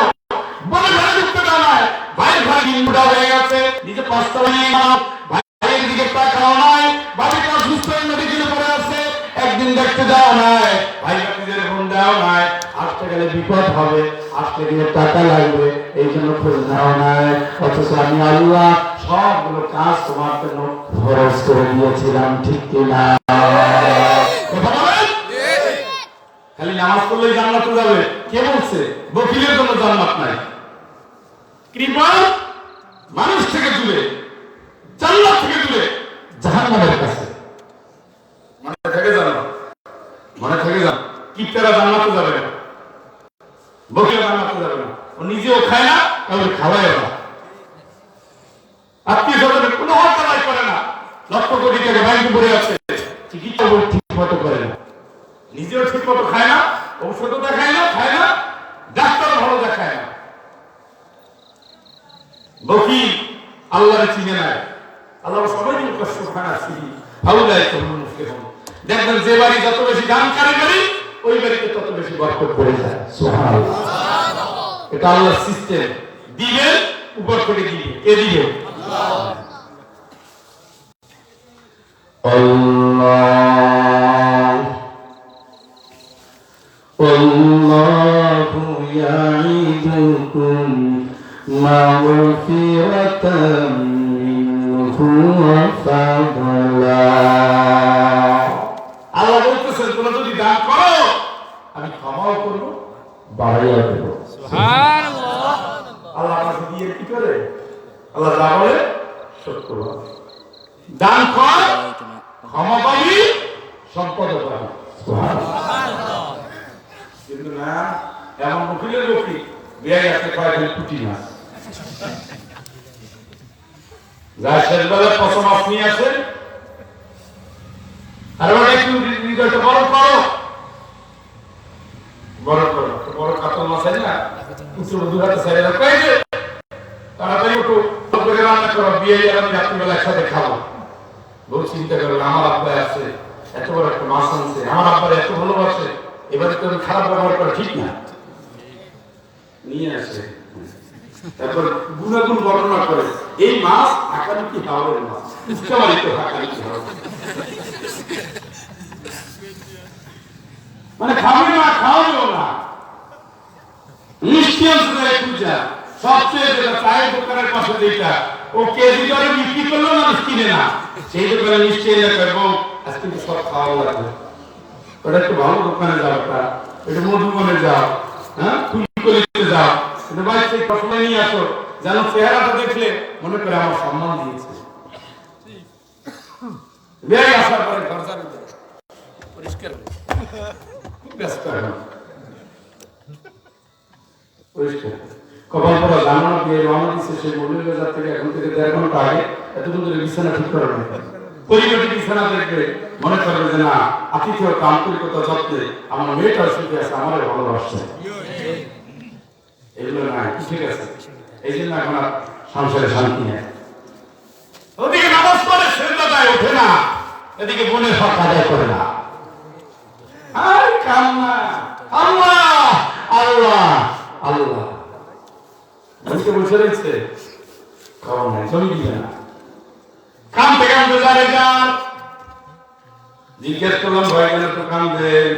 বলে ঘরে ঢুকতে দাও নাই ভাইয়ের ঘরে ডিমটা হয়ে গেছে নিজে পাঁচটা নিয়ে নাও ভাইয়ের দিকে তাকাও নাই বাড়িটা সুস্থ হয়ে মেডিকেলে পড়ে আছে একদিন দেখতে যাও নাই ভাই নিজের ফোন দাও নাই আসতে গেলে বিপদ হবে আসতে গেলে টাকা লাগবে এই জন্য খোঁজ নাও নাই অথচ আমি আল্লাহ সবগুলো কাজ তোমার জন্য খরচ করে দিয়েছিলাম ঠিক কিনা কথা বলেন খালি নামাজ পড়লেই জান্নাতে যাবে কে বলছে বকিলের জন্য জান্নাত নাই কৃপা মানুষ থেকে দূরে জান্নাত থেকে দূরে জাহান্নামের কাছে মনে থেকে জানো মনে থেকে জানো কিপ্তেরা জান্নাতে যাবে না বকিল জান্নাতে যাবে না ও নিজেও খায় না কাউকে খাওয়ায় না আত্মীয় স্বজনের কোনো হরতাল করে না লক্ষ কোটি টাকা ব্যাংকে পড়ে আছে চিকিৎসা ঠিক মতো করে না নিজেও ঠিক মতো খায় না ঔষধও দেখায় না খায় না ডাক্তার ভালো দেখায় না বকিল আল্লাহরে চিনে নাই আল্লাহ সবাই কষ্ট খায় আসি ভালো যায় তখন মুসলিম দেখবেন যে বাড়ি যত বেশি দানকারী বাড়ি ওই বাড়িতে তত বেশি বরকত পড়ে যায় সুবহানাল্লাহ এটা আল্লাহর সিস্টেম দিবেন উপর থেকে দিবে কে দিবে
আল্লাহ আল্লাহু ইয়াইদুকুম মাগফিরাতাম মিনহু ওয়া ফাদলা
আল্লাহ বলতেছেন তোমরা যদি দান করো আমি ক্ষমাও করব
বাড়াইয়া দেব।
সুবহানাল্লাহ আল্লাহ আমাকে দিয়ে কি করে আল্লাহ যা বলে সত্য করবে দান কর ক্ষমা পাবি সম্পদ পাবি সুবহানাল্লাহ কিন্তু না এমন বকিলের বকি বিয়ে আছে কয়েকদিন কুটি মাছ যা শেষবেলা পশু মাছ নিয়ে আসে আর ওরা একটু হৃদয়টা বরফ করো বরফ করো বড় কাতল মাছ আছে না উঁচু দু হাতে ছেড়ে দাও কই যে তাড়াতাড়ি একটু করে রান্না করো বিয়ে আমি রাত্রিবেলা একসাথে খাবো বহু চিন্তা করো আমার আব্বা আছে এত বড় একটা মাছ আনছে আমার আব্বার এত ভালোবাসে এবারে তো খারাপ ব্যবহার করা ঠিক না নিয়ে আসে তারপর গুণাগুণ বর্ণনা করে এই মাছ আকারে কি হাওড়ের মাছ উচ্চমালিত আকারে কি হাওড় মানে খাবে না খাওয়াবেও না মিষ্টি অঞ্চলে পূজা সবচেয়ে যেটা চায়ের দোকানের পাশে যেটা ও কেজি দরে বিক্রি করলো মানুষ কিনে না সেই দোকানে মিষ্টি এনে করবো আজ কিন্তু সব খাওয়া লাগবে ওটা একটু ভালো দোকানে যাও একটু মধুবনে যাও হ্যাঁ ফুলকলিতে যাও কিন্তু ভাই সেই কখনো নিয়ে আসো যেন চেহারাটা দেখলে মনে করে আমার সম্মান দিয়েছে বেড়ে আসার পরে ঘর চালু পরিষ্কার খুব ব্যস্ত এখন পরিষ্কার কপাল পরা জানানো দিয়ে রওনা দিচ্ছে সেই মন্দির বাজার থেকে এখন থেকে 1.5 ঘন্টা আগে এতটুকু ধরে বিছানা ঠিক করে নেয় পরিবারের বিছানা দেখবে মনে করবে যে না আতিথ্য আন্তরিকতা যত্নে আমার মেয়েটা সুখে আছে আমারও ভালোবাসছে এগুলো নাই ঠিক আছে এই জন্য এখন আর সংসারে শান্তি নেই ওদিকে নামাজ পড়ে সেজদায় ওঠে না এদিকে বোনের হক আদায় করে না আর কান্না আল্লাহ আল্লাহ আল্লাহ আজকে বসে রয়েছে খাওয়া নাই জমি দিবে না কান্দতে কান্দতে যারে যান জিজ্ঞেস করলাম ভাই কেন তো কান্দেন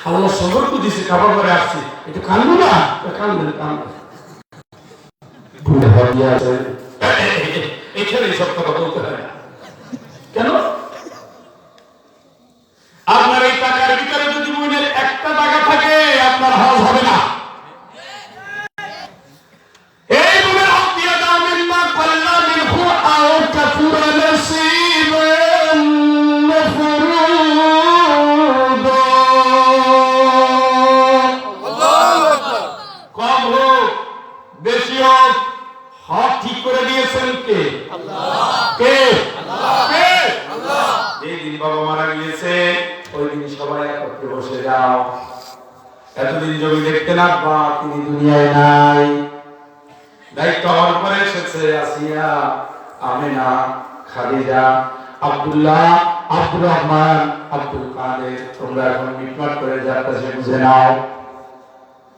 আল্লাহ সবর তো দিছে খাবার পরে আসছি একটু কান্দবো না কান্দেন কান্দেন এখানে সব কথা বলতে হয় কেন? আপনার এই টাকার ভিতরে যদি বোনের একটা টাকা থাকে আপনার হজ হবে না। এই বোনের হক দিয়ে দাও, মিম্মা কাল্লা মিনহু আও কাসুরা নাসীবান মাফরুদা। কম হোক বেশি হোক, হক ঠিক করে দিয়েছেন কে? কে? কে? যেই দিন বাবা মারা গিয়েছে ওই দিন সবাই একত্রে বসে যাও। এতদিন জমি দেখতে না বা তিনি দুনিয়ায় নাই, দায়িত্ব আমার উপরে এসেছে। আসিয়া, আমিনা, খাদিজা, আব্দুল্লাহ, আব্দুর রহমান, আব্দুল কাদের, তোমরা এখন মিটমাট করে যার কাছে বুঝে নাও।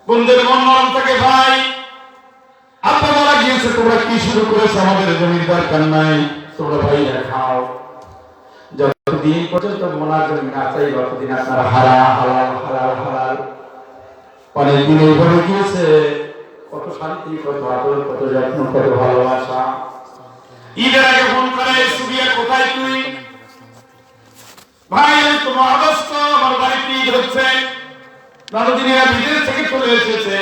বন্ধুদের মন নরম থাকে ভাই। আব্বা মারা গিয়েছে, তোমরা কি শুরু করেছো? আমাদের জমির দরকার নাই, তোমরা ভাইয়া খাও। যতদিন পর্যন্ত মোনার জমি না চাই ততদিন আপনারা হারাল হালাল হালাল হালাল। অনেকদিন এইভাবে গিয়েছে, কত শান্তি, কত আদর, কত যত্ন, কত ভালোবাসা। ঈদের আগে ফোন করে, সুবিয়া কোথায় তুই? ভাই আমি তো মহাদস্ত, আমার বাড়িতে ঈদ হচ্ছে। দাদুদিনেরা বিদেশ থেকে চলে এসেছে,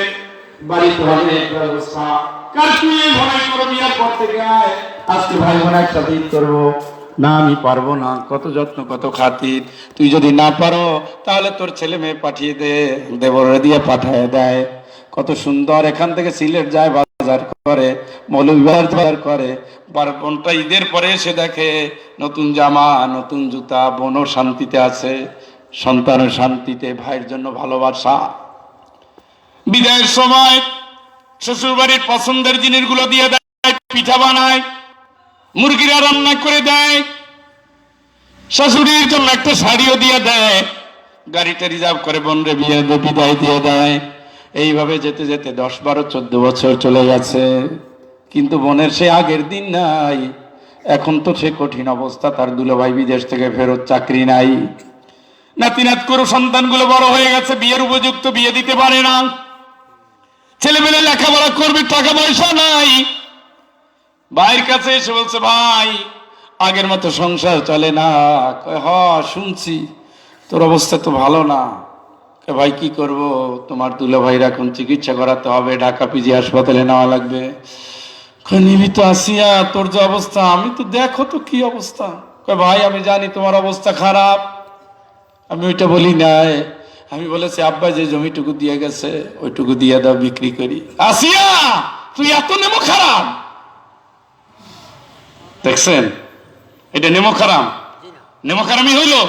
বাড়িতে অনেক ব্যবস্থা। কাল তুই ভাই করো, মিয়ার পর থেকে আয়, আজকে ভাই বোন একসাথে ঈদ করবো। না আমি পারবো না, কত যত্ন, কত খাতির। তুই যদি না পারো তাহলে তোর ছেলে মেয়ে পাঠিয়ে দে, দেবরে দিয়ে পাঠিয়ে দেয়। কত সুন্দর, এখান থেকে সিলেট যায়, বাজার করে, মৌলভীবাজার করে। বোনটা ঈদের পরে এসে দেখে নতুন জামা, নতুন জুতা, বোনও শান্তিতে আছে, সন্তানের শান্তিতে, ভাইয়ের জন্য ভালোবাসা। বিদায়ের সময় শ্বশুর বাড়ির পছন্দের জিনিসগুলো দিয়ে দেয়, পিঠা বানায়, মুরগিরা রান্না করে দেয়, শাশুড়ির জন্য একটা শাড়িও দিয়ে দেয়, গাড়িটা রিজার্ভ করে বোনরে বিদায় দিয়ে দেয়। এইভাবে যেতে যেতে 10, 12, 14 বছর চলে গেছে, কিন্তু বোনের সে আগের দিন নাই। এখন তো সে কঠিন অবস্থা, তার দুলাভাই বিদেশ থেকে ফেরত, চাকরি নাই, নাতি নাত করে সন্তানগুলো বড় হয়ে গেছে, বিয়ের উপযুক্ত, বিয়ে দিতে পারে না, ছেলেমেয়ে লেখাপড়া করবে, টাকা পয়সা নাই। ভাইয়ের কাছে এসে বলছে, ভাই আগের মতো সংসার চলে না। হ শুনছি, তোর অবস্থা তো ভালো না। ভাই কি করব, তোমার দুলাভাইর এখন চিকিৎসা করাতে হবে, ঢাকা পিজি হাসপাতালে নেওয়া লাগবে। নিবি তো আসিয়া, তোর যে অবস্থা, আমি তো দেখো তো কি অবস্থা। ভাই আমি জানি তোমার অবস্থা খারাপ, আমি ওইটা বলি নাই। আমি বলেছি আব্বা যে জমিটুকু দিয়ে গেছে ওইটুকু দিয়ে দাও, বিক্রি করি। আসিয়া তুই এত নেমো খারাপ দেখছেন? এটা নেমো খারাপ, নেমো খারামই হইলো।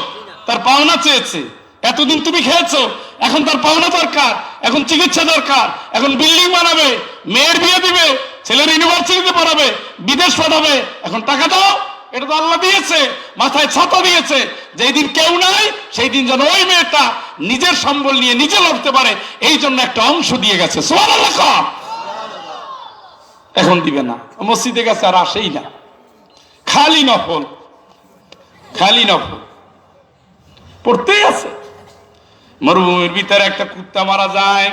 তার পাওনা চেয়েছে, এতদিন তুমি খেয়েছো, এখন তার পাওনা দরকার, এখন চিকিৎসা দরকার, এখন বিল্ডিং বানাবে, মেয়ের বিয়ে দিবে, ছেলের ইউনিভার্সিটিতে পড়াবে, বিদেশ পাঠাবে, এখন টাকা দাও। এটা তো আল্লাহ দিয়েছে, মাথায় ছাতা দিয়েছে। যেই দিন কেউ নাই সেই দিন যেন ওই মেয়েটা নিজের সম্বল নিয়ে নিজে লড়তে পারে, এই জন্য একটা অংশ দিয়ে গেছে। সুবহানাল্লাহ। এখন দিবে না, মসজিদে গেছে আর আসেই না, খালি নফল, খালি নফল পড়তেই আছে। মরুভূমির ভিতরে একটা কুত্তা মারা যায়,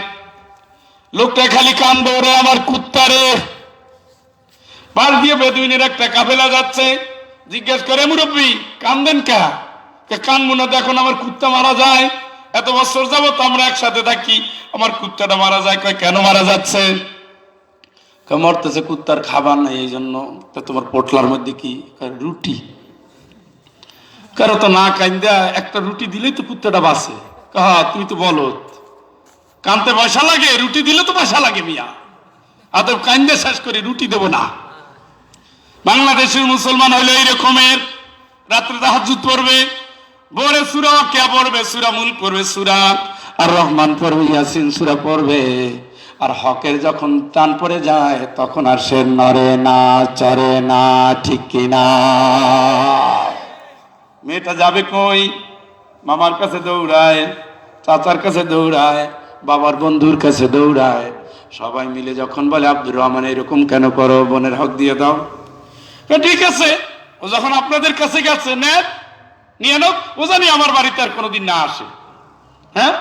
লোকটা খালি কান্দে, ওরে আমার কুত্তা রে। পাশ দিয়ে বেদুইনের একটা কাফেলা যাচ্ছে, জিজ্ঞেস করে, মুরব্বী কান্দেন কা? কানবো না, দেখুন আমার কুত্তা মারা যায়, এত বছর যাবত আমরা একসাথে থাকি, আমার কুত্তাটা মারা যায়। কয় কেন মারা যাচ্ছে? মরতেছে, কুত্তার খাবার নাই এই জন্য। তা তোমার পোটলার মধ্যে কি? রুটি। কারো তো না কান্দা একটা রুটি দিলেই তো কুত্তাটা বাঁচে। হ্যাঁ তুমি তো বলো, কানতে পয়সা লাগে, রুটি দিলে তো পয়সা লাগে মিয়া, আর তো কান্দে শেষ করে রুটি দেবো না। বাংলাদেশের মুসলমান হইলে এই রকমের, রাত্রে তাহাজ্জুদ পড়বে, ভোরে সূরা ওয়াকিয়া পড়বে, সূরা মুলক পড়বে, সূরা আর রহমান পড়বে, ইয়াসিন সূরা পড়বে, আর হকের যখন টান পড়ে যায় তখন আর সে নড়ে না, চড়ে না, ঠিক কিনা? মেয়েটা যাবে কই? মামার কাছে দৌড়ায়, চাচার কাছে দৌড়ায়, বাবার বন্ধুর কাছে দৌড়ায়। সবাই মিলে যখন বলে আব্দুর রহমান এরকম কেন করো, বোনের হক দিয়ে দাও, ঠিক আছে, ও যখন আপনাদের কাছে গেছে নিয়ে নাও, ও জানি আমার বাড়িতে আর কোনোদিন না আসে। হ্যাঁ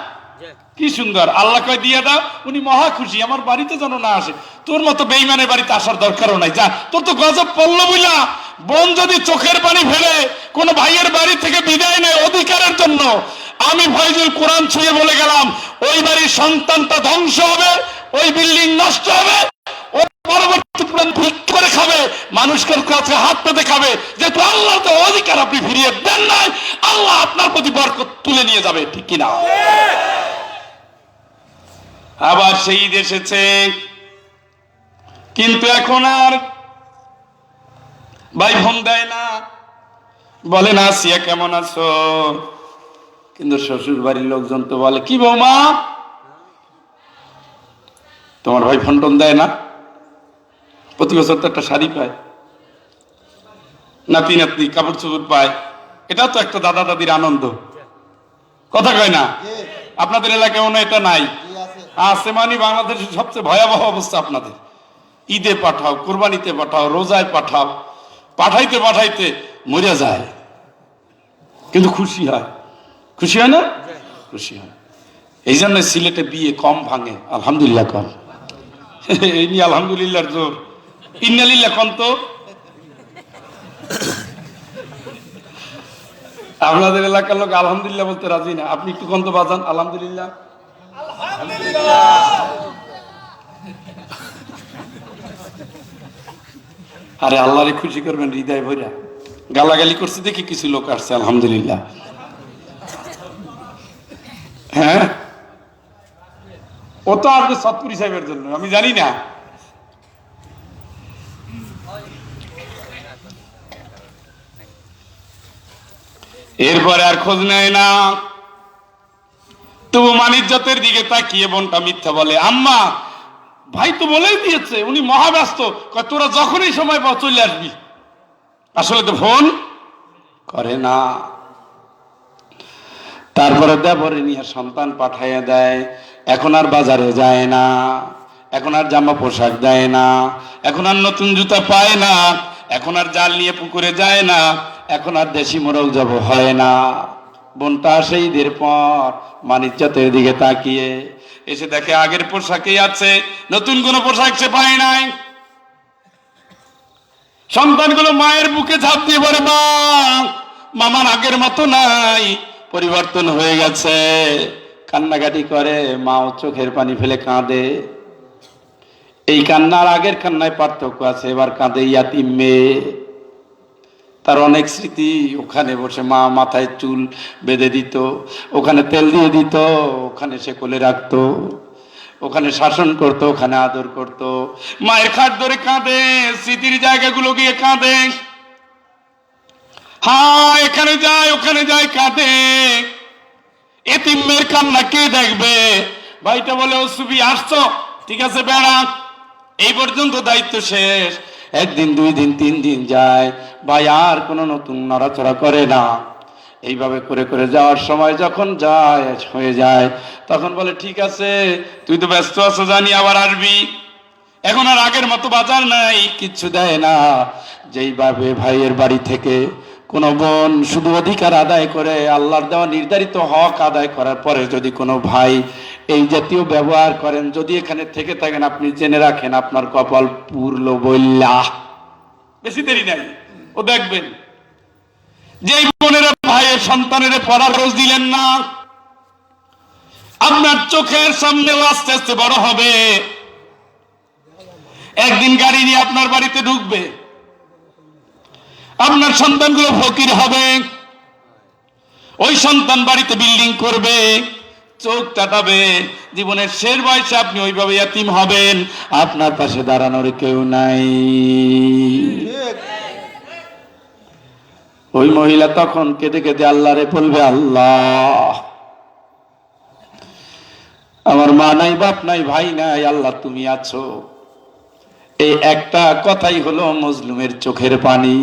কি সুন্দর, আল্লাহ কয় দিয়ে দাও, উনি মহা খুশি, আমার বাড়িতে যেন না আসে। তোর মতো বেঈমানের বাড়িতে আসার দরকারও নাই, যা, তোর তো গজব পড়লো বুঝলা। বোন যদি চোখের পানি ফেলে কোন ভাইয়ের বাড়ি থেকে বিদায় নেয় অধিকারের জন্য, আমি ফয়জুল কোরআন ছুঁয়ে বলে গেলাম, ওই বাড়ির সন্তানটা ধ্বংস হবে, ওই বিল্ডিং নষ্ট হবে, ওই পরবর্তী ভিক্ষা করে খাবে, মানুষের কাছে হাত পেতে খাবে, যেহেতু আল্লাহ তো অধিকার আপনি ফিরিয়ে দেন নাই, আল্লাহ আপনার প্রতি বরকত তুলে নিয়ে যাবে, ঠিক কিনা? আবার সেই ঈদ এসেছে, কিন্তু এখন আর ভাই ফোন দেয় না, বলে না আসিয়া কেমন আছো, কিন্তু শ্বশুর বাড়ির লোকজন তো বলে কি বৌমা তোমার ভাই ফোন টোন দেয় না, প্রতি বছর তো একটা শাড়ি পায়, নাতি নাতনি কাপড় চোপড় পায়, এটা তো একটা দাদা দাদির আনন্দ, কথা কয় না? আপনাদের এলাকায় মনে হয় এটা নাই, আছে, মানে বাংলাদেশের সবচেয়ে ভয়াবহ অবস্থা আপনাদের। ঈদে পাঠাও, কোরবানিতে পাঠাও, রোজায় পাঠাও, পাঠাইতে পাঠাইতে মরে যায়, কিন্তু খুশি হয়, খুশি হয় না? খুশি হয়। এই জন্য সিলেটে বিয়ে কম ভাঙে, আলহামদুলিল্লাহ কম। এই নিয়ে আলহামদুলিল্লাহর জোর, ইন্নালিল্লাহ কম তো। আপনাদের এলাকার লোক আলহামদুলিল্লাহ বলতে রাজি না, আপনি একটু কন্ত বাজান আলহামদুলিল্লাহ। আরে আল্লাহরে খুশি করবেন হৃদয় ভরা। গালাগালি করছে দেখি কিছু লোক আসছে, আলহামদুলিল্লাহ। হ্যাঁ, ও তো আসবে সৎপুরি সাহেবের জন্য, আমি জানি না। এরপরে আর খোঁজ নেয় না, তবু মানিজ্যতের দিকে তাকিয়ে বোনটা মিথ্যা বলে, আম্মা ভাই তো বলেই দিয়েছে উনি মহাব্যস্ত, তোরা যখনই সময় পাও চলে আসবি, আসলে তো ফোন করে না। তারপরে দেবরে নিয়ে সন্তান পাঠাইয়া দেয়, এখন আর বাজারে যায় না, এখন আর জামা পোশাক দেয় না, এখন আর নতুন জুতা পায় না, এখন আর জাল নিয়ে পুকুরে যায় না, এখন আর দেশি মোরগ জব হয় না। বোনটা সেই ঈদের পর মানিজ্যতের দিকে তাকিয়ে এসে দেখে আগের পোশাকেই আছে, নতুন কোন পোশাক সে পায় নাই। সন্তানগুলো মায়ের বুকে ঝাঁপ দিয়ে বলে, মা মামার আগের মতো নাই, পরিবর্তন হয়ে গেছে। কান্নাকাটি করে, মাও চোখের পানি ফেলে কাঁদে। এই কান্নার আগের কান্নায় পার্থক্য আছে, এবার কাঁদে ইয়াতিম মেয়ে, তার অনেক স্মৃতি। ওখানে বসে মা মাথায় চুল বেঁধে দিত, ওখানে তেল দিয়ে দিত, ওখানে সে কোলে রাখতো, ওখানে শাসন করতো, ওখানে আদর করতো। মায়ের খাট ধরে কাঁদে, স্মৃতির জায়গাগুলো গিয়ে কাঁদে, হ্যাঁ এখানে যায় ওখানে যায় কাঁদে। এতিম মেয়ের কান্না কে দেখবে? ভাইটা বলে, ও সুবি আসছো, ঠিক আছে বেড়া, এই পর্যন্ত দায়িত্ব শেষ। একদিন, 2 দিন, 3 দিন যায়, ভাই আর কোনো নতুন নড়াচড়া করে না। এইভাবে করে করে যাওয়ার সময় যখন যায় হয়ে যায়, তখন বলে, ঠিক আছে তুই তো ব্যস্ত আছো জানি, আবার আসবি। এখন আর আগের মতো বাজার নাই, কিচ্ছু দেয় না। যেইভাবে ভাইয়ের বাড়ি থেকে কোনো বোন শুধু অধিকার আদায় করে, আল্লাহর দেওয়া নির্ধারিত হক আদায় করার পরে যদি কোনো ভাই এই জাতীয় ব্যবহার করেন, যদি এখানে থেকে থাকেন, আপনি জেনে রাখেন আপনার কপাল পুরল বইল্লা। বেশি দেরি নাই, ও দেখবেন যেই বোনের ভাইয়ের সন্তানের পড়ার রোজ দিলেন না, আপনার চোখের সামনে আস্তে আস্তে বড় হবে। একদিন গাড়ি নিয়ে আপনার বাড়িতে ঢুকবে, আপনার সন্তানগুলো ফকির হবে, ওই সন্তান বাড়িতে বিল্ডিং করবে, চোখ কাটাবে, জীবনের শেষ বয়সে আপনি ওইভাবে ইয়াতিম হবেন, আপনার পাশে দাঁড়ানোর কেউ নাই। ওই মহিলা তখন কেঁদে কেঁদে আল্লাহরে বলবে, আল্লাহ আমার মা নাই, বাপ নাই, ভাই নাই, আল্লাহ তুমি আছো। এই একটা কথাই হলো মজলুমের চোখের পানি।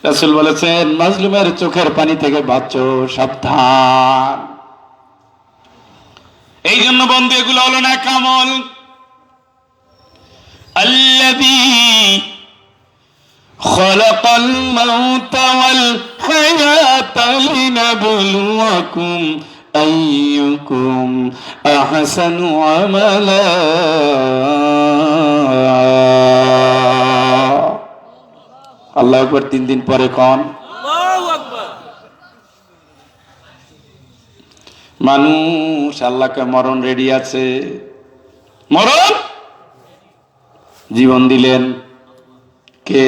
রাসূল বলেছেন, মাজলুমের চোখের পানি থেকে বাঁচো, সাবধান। এই জন্য বন্ধু, এগুলো হলো না কামল। আল্লাযী খালাকাল মাউতা ওয়াল হায়াতা লিনাবলুয়াকুম
أيكم أحسن عملا আল্লাহু আকবার 3 দিন পরে কোন মানুষ আল্লাহকে মরণ রেডি আছে মরণ জীবন দিলেন কে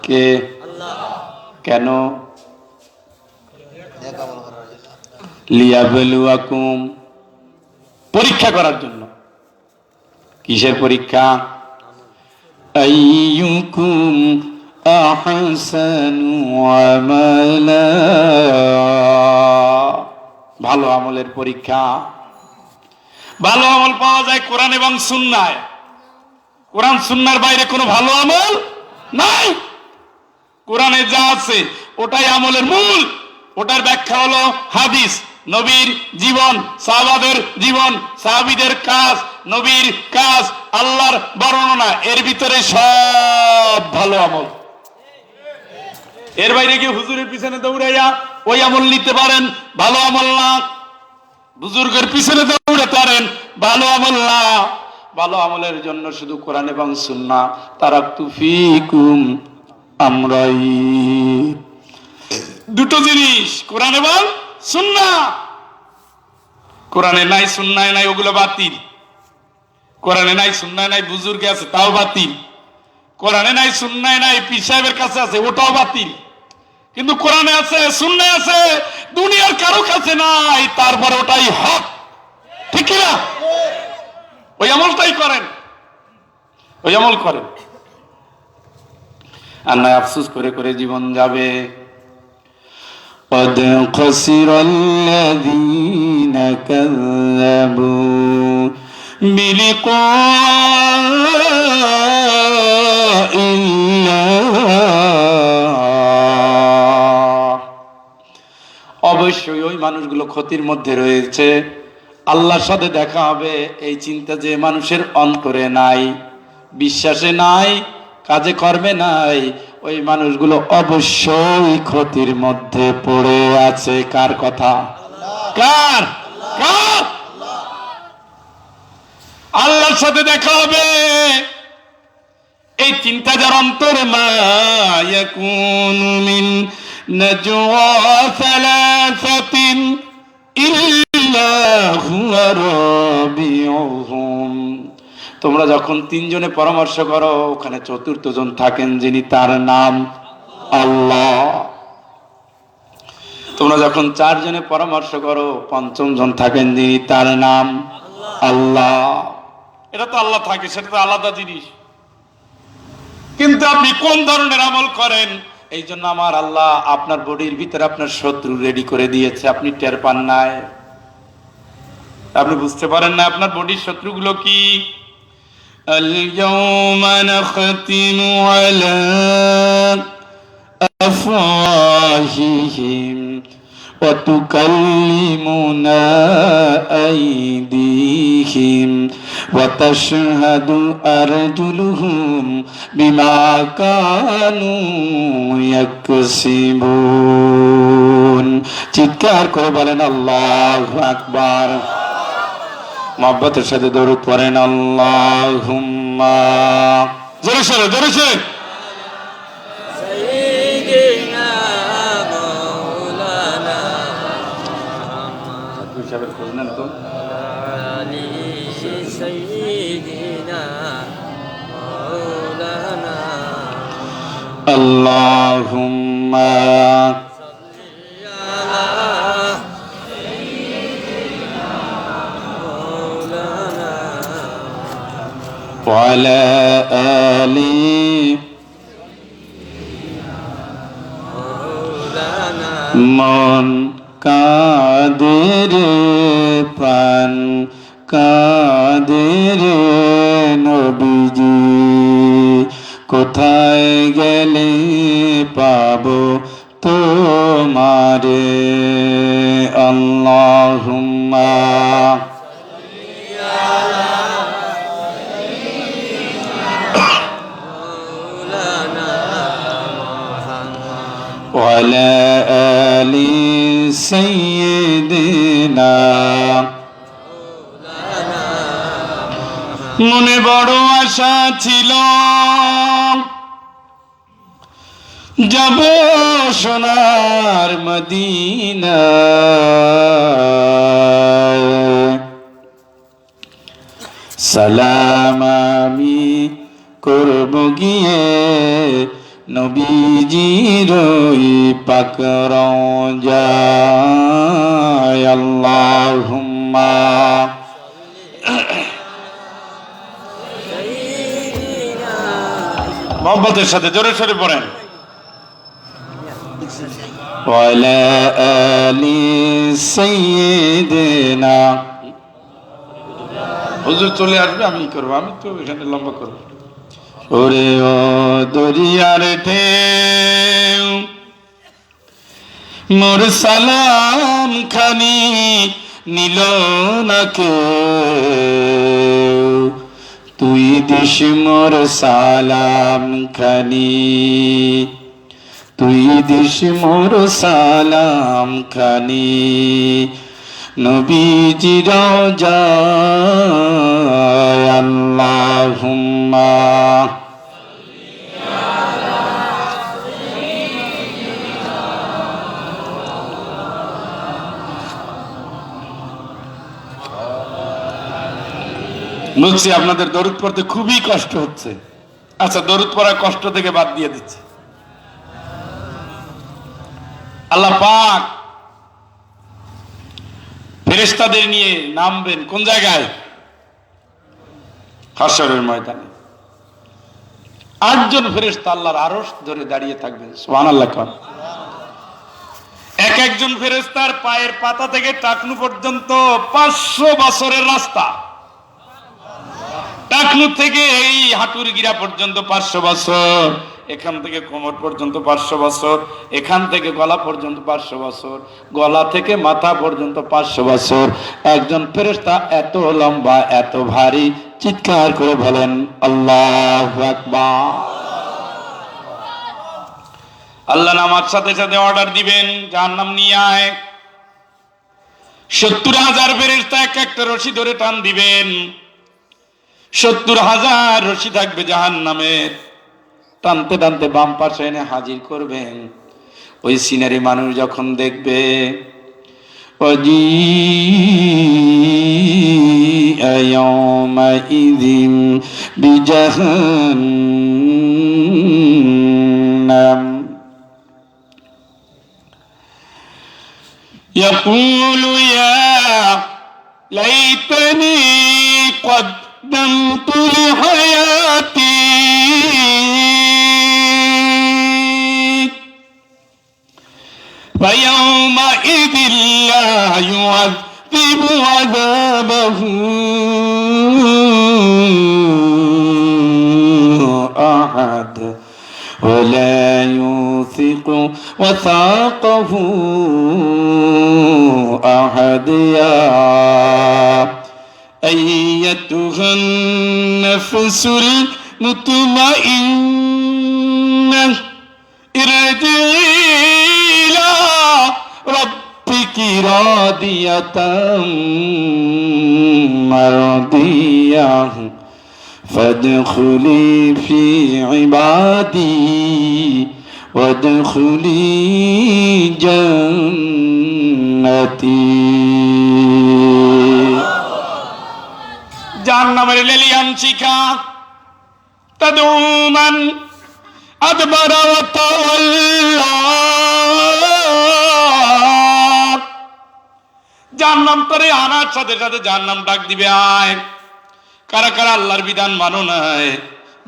কে কেন লিয়াবলুয়াকুম পরীক্ষা করার জন্য কিসের পরীক্ষা আইয়ুকুম আহসানু আমালা ভালো আমলের পরীক্ষা ভালো আমল পাওয়া যায় কোরআন এবং সুন্নাহয় কোরআন সুন্নাহর বাইরে কোনো ভালো আমল নাই কোরআনে যা আছে ওটাই আমলের মূল ওটার ব্যাখ্যা হলো হাদিস নবীর জীবন সাহাবাদের জীবন সাহাবীদের কাজ নবীর কাজ আল্লাহর বর্ণনা এর ভিতরে সব ভালো আমল এর বাইরে কি হুজুরের পিছনে দৌড়াইয়া ওই আমল নিতে পারেন ভালো আমল না বুজুর্গের পিছনে দৌড়াতে পারেন ভালো আমল না ভালো আমলের জন্য শুধু কোরআন এবং সুন্নাহ তারাকতু ফিকুম আমরাই দুটো জিনিস কোরআন এবং সুন্নাহ কোরআনে নাই সুন্নায় নাই ওগুলো বাতিল কোরআনে নাই সুন্নায় নাই বুজুর্গে আছে তাও বাতিল কোরআনে নাই সুন্নায় নাই পীর সাহেবের কাছে আছে ওটাও বাতিল কিন্তু কোরআনে আছে সুন্নায় আছে দুনিয়ার কারো কাছে নাই তারপর ওটাই হক ঠিক কি না ওই আমলটাই করেন ওই আমল করেন আর না আফসোস করে করে জীবন যাবে قد خسر الذين كذبوا بلقاء الله অবশ্যই ওই মানুষগুলো ক্ষতির মধ্যে রয়েছে আল্লাহর সাথে দেখা হবে এই চিন্তা যে মানুষের অন্তরে নাই বিশ্বাসে নাই কাজে কর্মে নাই ওই মানুষগুলো অবশ্যই ক্ষতির মধ্যে পড়ে আছে কার কথা কার কার আল্লাহর সাথে দেখা হবে এই চিন্তা যার অন্তরে মা ইয়াকুনু মিন নাজওয়া সালাসাতিন ইল্লা হুয়া রাবিউহুম তোমরা যখন তিনজনে পরামর্শ করো ওখানে চতুর্থ জন থাকেন যিনি তার নাম আল্লাহ তোমরা যখন চারজনে পরামর্শ করো পঞ্চম জন থাকেন যিনি তার নাম আল্লাহ এটা তো আল্লাহ থাকে সেটা তো আলাদা জিনিস কিন্তু আপনি কোন ধরনের আমল করেন এই জন্য আমার আল্লাহ আপনার বডির ভিতরে আপনার শত্রু রেডি করে দিয়েছে আপনি টের পান নাই আপনি বুঝতে পারেন না আপনার বডির শত্রুগুলো কি اليوم نختم على أفواههم وتكلمنا أيديهم وتشهد أرجلهم بما كانوا يكسبون চিৎকার করে বলেন আল্লাহু আকবার মোহাব্বতের সাথে দরুদ পড়েন আল্লাহুম্মা জোরে জোরে জোরে জোরে সাইয়্যিদিনা মাওলানা তুই সাহেবের খোঁজ নেন তো আলী সাইয়্যিদিনা মাওলানা আল্লাহুম্মা وعلى آل মন কাদের প্রাণ কাদের নবীজি কোথায় গেলে পাবো তোমারে আল্লাহুম্মা وعلى آل سيدنا
মনে বড় আশা ছিল যাব সোনার মদিনা, সালাম আমি করব গিয়ে নবীজির ওই পাক রওজায়। আল্লাহুম্মা মোহাম্মদের সাথে জোরে সোরে পড়েন। ওয়ালা আলি সাইয়্যিদিনা। হুজুর চলে আসবে, আমি করবো, আমি তো এখানে লম্বা করবো। ওরে ও দরিয়ার ঢেউ মোর সালাম খানি নিল না কেউ, তুই দিস মোর সালাম খানি, তুই দিস মোর সালাম খানি নবীজি রওজায়। আল্লাহুম্মা বলছি আপনাদের দরুদ পড়তে খুবই কষ্ট হচ্ছে। আচ্ছা, দরুদ পড়ার কষ্ট থেকে বাদ দিয়ে দিচ্ছি। আল্লাহ পাক ফেরেশতাদের নিয়ে নামবেন কোন জায়গায়? হাশরের ময়দানে। 8 জন ফেরেশতা আল্লাহর আরশ ধরে দাঁড়িয়ে থাকবেন। সুবহানাল্লাহ। এক একজন ফেরেশতার পায়ের পাতা থেকে টাকনু পর্যন্ত 500 বছরের রাস্তা। টাকনু থেকে এই হাঁটুর গিরা পর্যন্ত 500 বছর, এখান থেকে কোমর পর্যন্ত 500 বছর, এখান থেকে গলা পর্যন্ত 500 বছর, গলা থেকে মাথা পর্যন্ত 500 বছর। একজন ফেরেশতা এত লম্বা, এত ভারী, চিৎকার করে বলেন আল্লাহু আকবার। আল্লাহ নামার সাথে সাথে অর্ডার দিবেন, জাহান্নাম নিয়ে আয়। 70,000 ফেরেশতা এক একটা রশি ধরে টান দিবেন। 70,000 রশি থাকবে জাহান্নামের, টানতে টানতে বাম পাশে এনে হাজির করবেন। ওই সিনারি মানুষ যখন দেখবে, ওয়াজিআ ইয়াওমাইযিন বিজাহান্নাম ইয়াকুলু ইয়া লাইতানি قدمت لحياتي فيومئذ لا يعذب عذابه أحد ولا يوثق وثاقه أحد يا أيتها النفس المطمئنة ارجعي إلى ربك راضية مرضية فادخلي في عبادي وادخلي جنتي। জাহান্নামের লেলিয়ান শিখা তাদুমান আদবারা ওয়া তাওয়াল্লা। জাহান্নাম তরে আনার সাথে সাথে জাহান্নাম ডাক দিবে, আয়। কারা কারা আল্লাহর বিধান মানো নাই,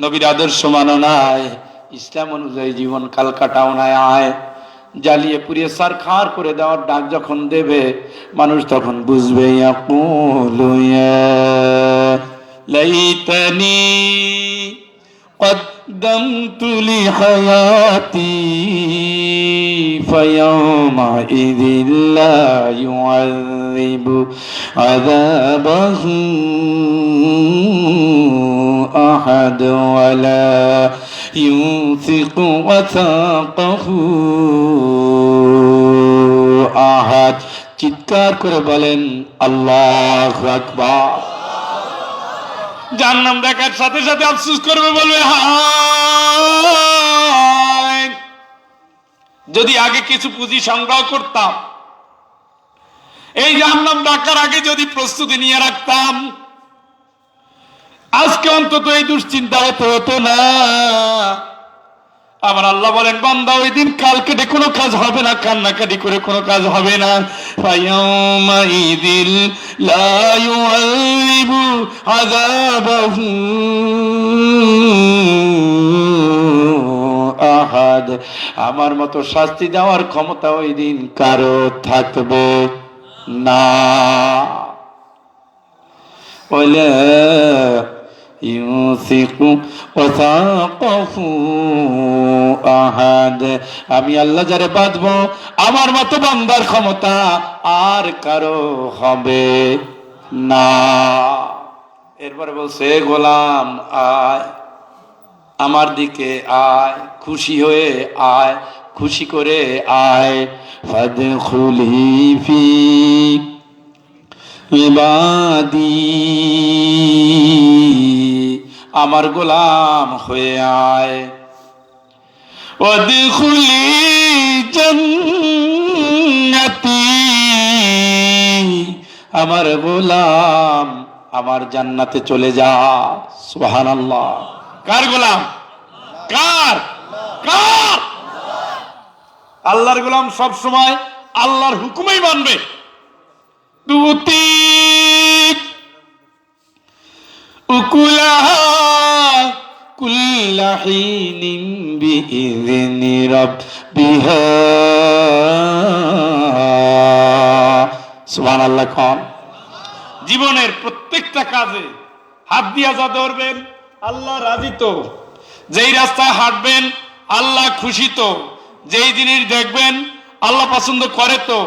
নবীর আদর্শ মানো নাই, ইসলাম অনুযায়ী জীবন কাল কাটাও নাই, আয়। জ্বালিয়ে পুড়িয়ে সারখার করে দেওয়ার ডাক যখন দেবে, মানুষ তখন বুঝবে ইয়াকুলু ইয়া লাইতানি قدمت لحياتي فيومئذ لا يعذب عذابه أحد ولا يوثق وثاقه أحد।
চিৎকার করে বলেন আল্লাহু আকবার।
জাহান্নাম দেখার সাথে সাথে আফসোস করবে, বলবে হায়, যদি আগে কিছু পুঁজি সংগ্রহ করতাম, এই জাহান্নাম ডাকার আগে যদি প্রস্তুতি নিয়ে রাখতাম, আজকে অন্তত এই দুশ্চিন্তা হতো না। আবার আল্লাহ বলেন, বান্দা ওই দিন কাল কেটে কোনো কাজ হবে না, কান্নাকাটি করে কোনো কাজ হবে না। ফায়াউমাইদিল লা ইউআযিবু আযাবাহু আহাদ। আমার মতো শাস্তি দেওয়ার ক্ষমতা ওই দিন কারো থাকবে না। ওয়ালা ইউসিকু ওয়াসাকাহু আহাদ। আমি আল্লাহ যারে বাঁধবো, আমার মতো বান্দার ক্ষমতা আর কারো হবে না। এরপরে বলছে, গোলাম আয়, আমার দিকে আয়, খুশি হয়ে আয়, খুশি করে আয়। ফাদখুলি ফি ইবাদি, আমার গোলাম হয়ে আয়। ওয়াদখুলি জান্নাতি, আমার গোলাম আমার জান্নাতে চলে যা। সুবহানাল্লাহ। কার গোলাম? কার? কার? আল্লাহর গোলাম সব সময় আল্লাহর হুকুমই মানবে। তুতি উকুলাহা কুল্লা হিনিন বিইذনি রাব্বিহা। সুবহানাল্লাহ। কোন জীবনের প্রত্যেকটা কাজে হাত দিয়া যা ধরবেন, আল্লাহ রাজি তো। যেই রাস্তায় হাঁটবেন, আল্লাহ খুশি তো। যেই জিনিস দেখবেন, আল্লাহ পছন্দ করে তো।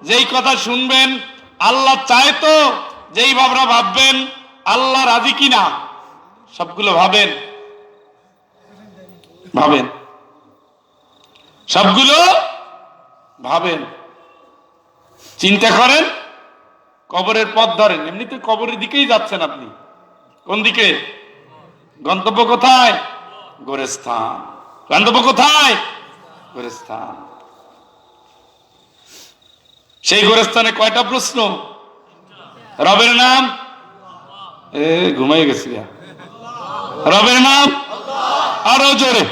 যেই কথা শুনবেন, আল্লাহ চায় তো। যেই ভাবনা ভাববেন, আল্লাহ রাজি কিনা, সবগুলো ভাবেন, ভাবেন, সবগুলো ভাবেন, চিন্তা করেন, কবরের পথ ধরেন। এমনিতে কবরের দিকেই যাচ্ছেন আপনি। কোন দিকে? গন্তব্য কোথায়? গোরস্থান। গন্তব্য কোথায়? গোরস্থান। সেই গোরস্থানে কয়টা প্রশ্ন? রবের নাম, ঘুমাই গেছি। রবের নাম, আরো জোরে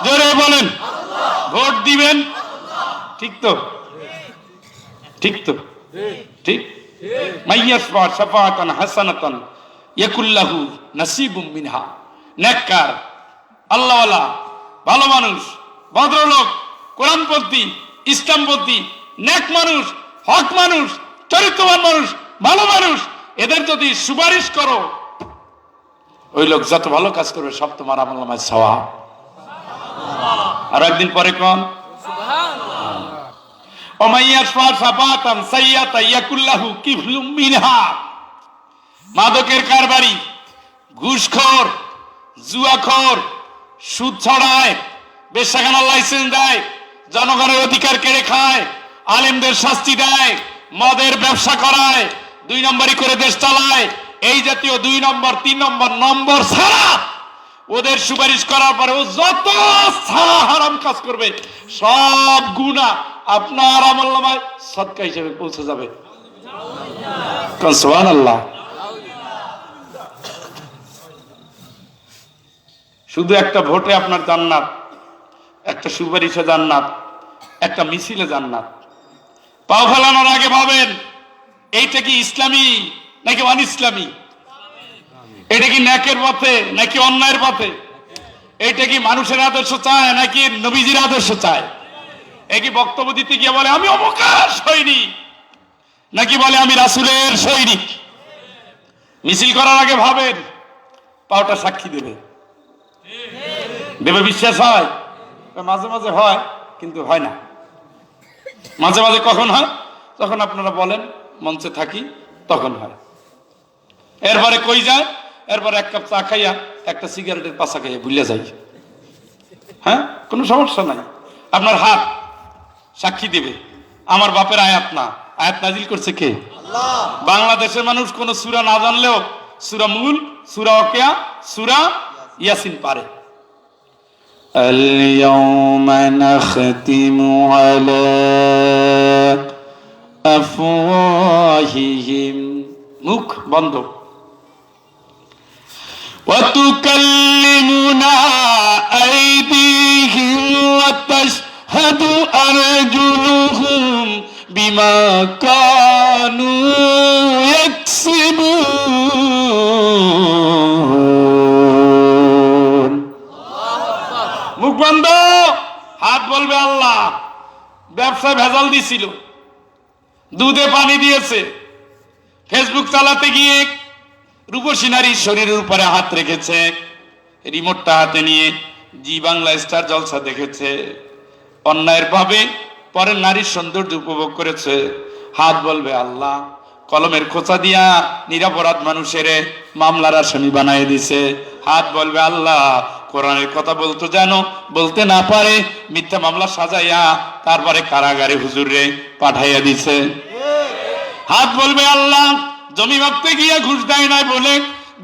জোরে বলেন। ভোট দিবেন, ঠিক তো? ঠিক তো? ঠিক। মাইয়াশফা শাফাআতান হাসানাতান ইয়াকুল্লাহু নাসিবুম মিনহা। নেককার, আল্লাহওয়ালা, ভালো মানুষ, ভদ্রলোক, কোরআনপন্থী, ইসলামপন্থী, নেক মানুষ, হক মানুষ, চরিত্রবান মানুষ, ভালো মানুষ, এদের যদি সুপারিশ করো, ওই লোক যত ভালো কাজ করবে সব তোমার আমলনামায় সওয়াব। আর একদিন পরে কোন মাদকের কারবারি, ঘুষখোর, জুয়াখোর, সুদ ছড়ায়, বেশ্যাখানার লাইসেন্স দেয়, জনগণের অধিকার কেড়ে খায়, আলেমদের শাস্তি দেয়, মদের ব্যবসা করায়, 2 নম্বরই করে দেশ চালায়, এই জাতীয় 2 নম্বর 3 নম্বর ছাড়া ওদের সুপারিশ করার পরে ও যত হারাম কাজ করবে সব গুনাহ আপনার আমলনামায় সদকা হিসেবে পৌঁছে যাবে। সুবহানাল্লাহ। শুধু একটা ভোটে আপনার জান্নাত, একটা সুপারিশে জান্নাত, একটা মিছিলে জান্নাত। পাও ফেলানোর আগে ভাবেন, এইটা কি ইসলামী নাকি অন ইসলামী? এটা কি ন্যাকের পথে নাকি অন্যায়ের পথে? এটা কি মানুষের আদর্শ চায় নাকি নবীজির আদর্শ চায়? এ কি বক্তব্য দিতে গিয়ে বলে আমি অমুকের সৈনিক, নাকি বলে আমি রাসূলের সৈনিক? মিছিল করার আগে ভাবেন, পাওটা সাক্ষী দেবে, দেবে বিশ্বাস হয়? মাঝে মাঝে হয়, কিন্তু হয় না। মাঝে মাঝে কখন হয়? যখন আপনারা বলেন মঞ্চে থাকি, তখন হয়। এরপরে কই যায়? এরপরে 1 কাপ চা খাইয়া, একটা সিগারেটের পাশা খাইয়া ভুলে যাই। হ্যাঁ, কোনো সমস্যা নাই। আপনার হাত সাক্ষী দেবে, আমার বাপের আয়াত না, আয়াত নাজিল করছে কে? বাংলাদেশের মানুষ কোন সূরা না জানলেও সূরা মূল, সূরা ওয়াকিয়া, সূরা ইয়াসিন পারে। আল-ইয়াওমা নাখতিমু আলা আফওয়াহিহিম, মুখ বন্ধ। ওয়া তুকাল্লিমুনা আইদিহিম ওয়া তাশহাদু আরজুলুহুম বিমা কানু ইয়াকসিবুন। মুখ বন্ধ, হাত বলবে আল্লাহ। ব্যবসায় ভেজাল দিছিল, দুধে পানি দিয়েছে, ফেসবুক চালাতে গিয়ে রূপসী নারীর শরীরের উপরে হাত রেখেছে, রিমোটটা হাতে নিয়ে জি বাংলা স্টার জলসা দেখেছে, অন্যায়ের ভাবে পরের নারীর সৌন্দর্য উপভোগ করেছে। হাত বলবে আল্লাহ। কলমের খোঁচা দিয়া নিরপরাধ মানুষের মামলার আসামি বানাই দিছে। হাত বলবে আল্লাহ। কোরআনের কথা বলতো যেন বলতে না পারে, মিথ্যা মামলা সাজাইয়া তারপরে কারাগারে হুজুরে পাঠাইয়া দিছে। হাত বলবে আল্লাহ। জমি মাপতে গিয়া ঘুষ দেয় নাই বলে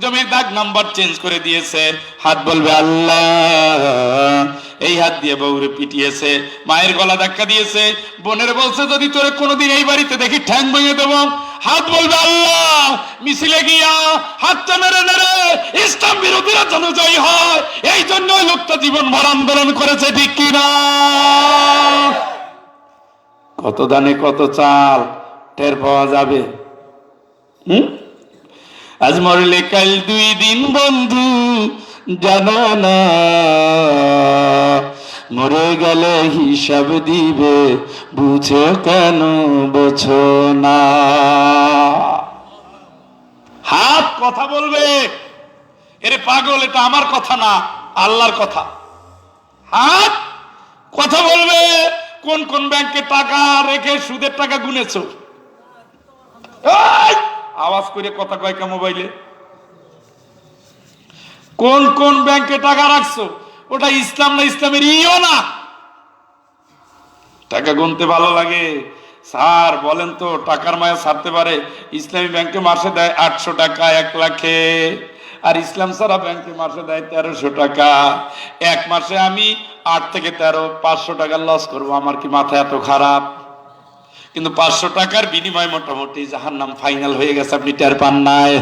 জমির দাগ নাম্বার চেঞ্জ করে দিয়েছে। হাত বলবে আল্লাহ। এই হাত দিয়ে বউরে পিটিয়েছে, মায়ের গলা ধাক্কা দিয়েছে, বোনের বলছে যদি তোরে কোনোদিন এই বাড়িতে দেখি ঠ্যাং ভেঙে দেব। হাত বলবে আল্লাহ। মিছিলে গিয়া হাতটা মেরে মেরে ইসলাম বিরোধীরা যেন জয়ী হয়, এই জন্য লোকটা জীবন ভর আন্দোলন করেছে, ঠিক কিনা? কত দানে কত চাল টের পাওয়া যাবে। আজ মরলে কাল 2 দিন বন্ধু জানো না, মরে গেলে হিসাব দিবে বুঝো কেন বোঝো না। হাত কথা বলবে, এরে পাগল, এটা আমার কথা না, আল্লাহর কথা। হাত কথা বলবে। কোন কোন ব্যাংকে টাকা রেখে সুদের টাকা গুনেছো? আওয়াজ করে কথা কয় কে মোবাইলে? কোন কোন ব্যাংকে টাকা রাখছো? ওটা ইসলাম না, ইসলামের ইও না। টাকা গুনতে ভালো লাগে স্যার, বলেন তো টাকার মায়া ছাড়তে পারে? ইসলামী ব্যাংকে মাসে দেয় 800 টাকা 1 লাখে, আর ইসলাম ছাড়া ব্যাংকে মাসে দেয় 1300 টাকা। এক মাসে আমি 8 থেকে 13 500 টাকা লস করবো, আমার কি মাথা এত খারাপ? কিন্তু 500 টাকার বিনিময়ে মোটামুটি জাহান্নাম ফাইনাল হয়ে গেছে, আপনি টের পান নাই?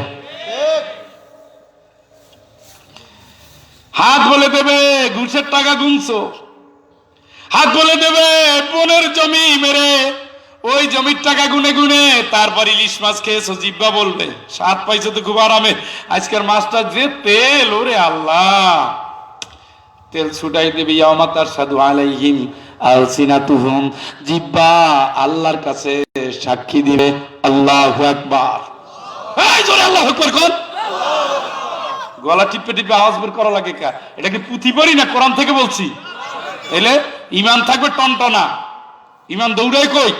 হাত বলে দেবে ঘুষের টাকা গুনছো। হাত বলে দেবে বোনের জমি মেরে ওই জমির টাকা গুনে গুনে তারপর ইলিশ মাছ খেয়েছো। জিব্বা বলবে স্বাদ পাইছো তো খুব আরামে, আজকের মাছটা যে তেল, ওরে আল্লাহ। তেল ছুটাই দেবে ইয়াউমা তাশহাদু আলাইহিম আলসিনাতুহুম, জিব্বা আল্লাহর কাছে সাক্ষী দিবে। আল্লাহু আকবার। এই জোরে আল্লাহু আকবার কর। গলা টিপে টিপে আওয়াজ বের করা লাগে কা? এটা কি পুঁথি পড়ি না কোরআন থেকে বলছি? এলে ইমান থাকবে টনটনা, ইমান দৌড়াই কই?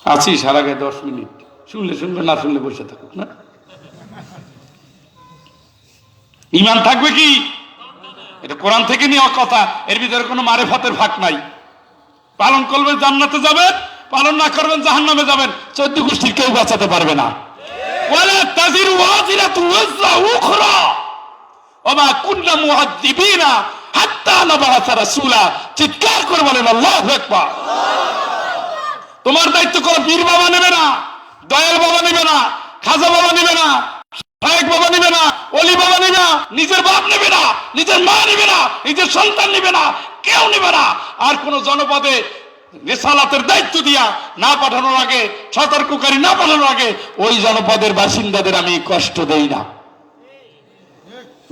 আছি সারা গায়ে 10 মিনিট, শুনলে শুনবে, না শুনলে বসে থাকুক না। ইমান থাকবে কি? এটা কোরআন থেকে নেওয়া কথা, এর ভিতরে কোনো মারেফাতের ভাগ নাই। পালন করবেন জান্নাতে যাবেন, পালন না করবেন জাহান্নামে যাবেন। 14 গোষ্ঠীর কেউ বাঁচাতে পারবে না। ওয়ালা তাজিরু ওয়াজিরাতু ওয়াজরা উখরা ওমা কুননা মুআদ্দিবিনা হাত্তা নাবাসা রাসূলা। চিৎকার করে বলেন আল্লাহু আকবার। তোমার দায়িত্ব করো, পীর বাবা নেবে না, দয়াল বাবা নেবে না, খাজা বাবা নেবে না, শায়েখ বাবা নেবে না, ওলি বাবা নেবে না, নিজের বাপ নেবে না, নিজের মা নেবে না, নিজের সন্তান নেবে না, কেউ নেবে না। আর কোন জনপদে রিসালাতের দায়িত্ব দিয়া না পাঠানোর আগে, সতর্ককারী না পাঠানোর আগে ওই জনপদের বাসিন্দাদের আমি কষ্ট দেই না।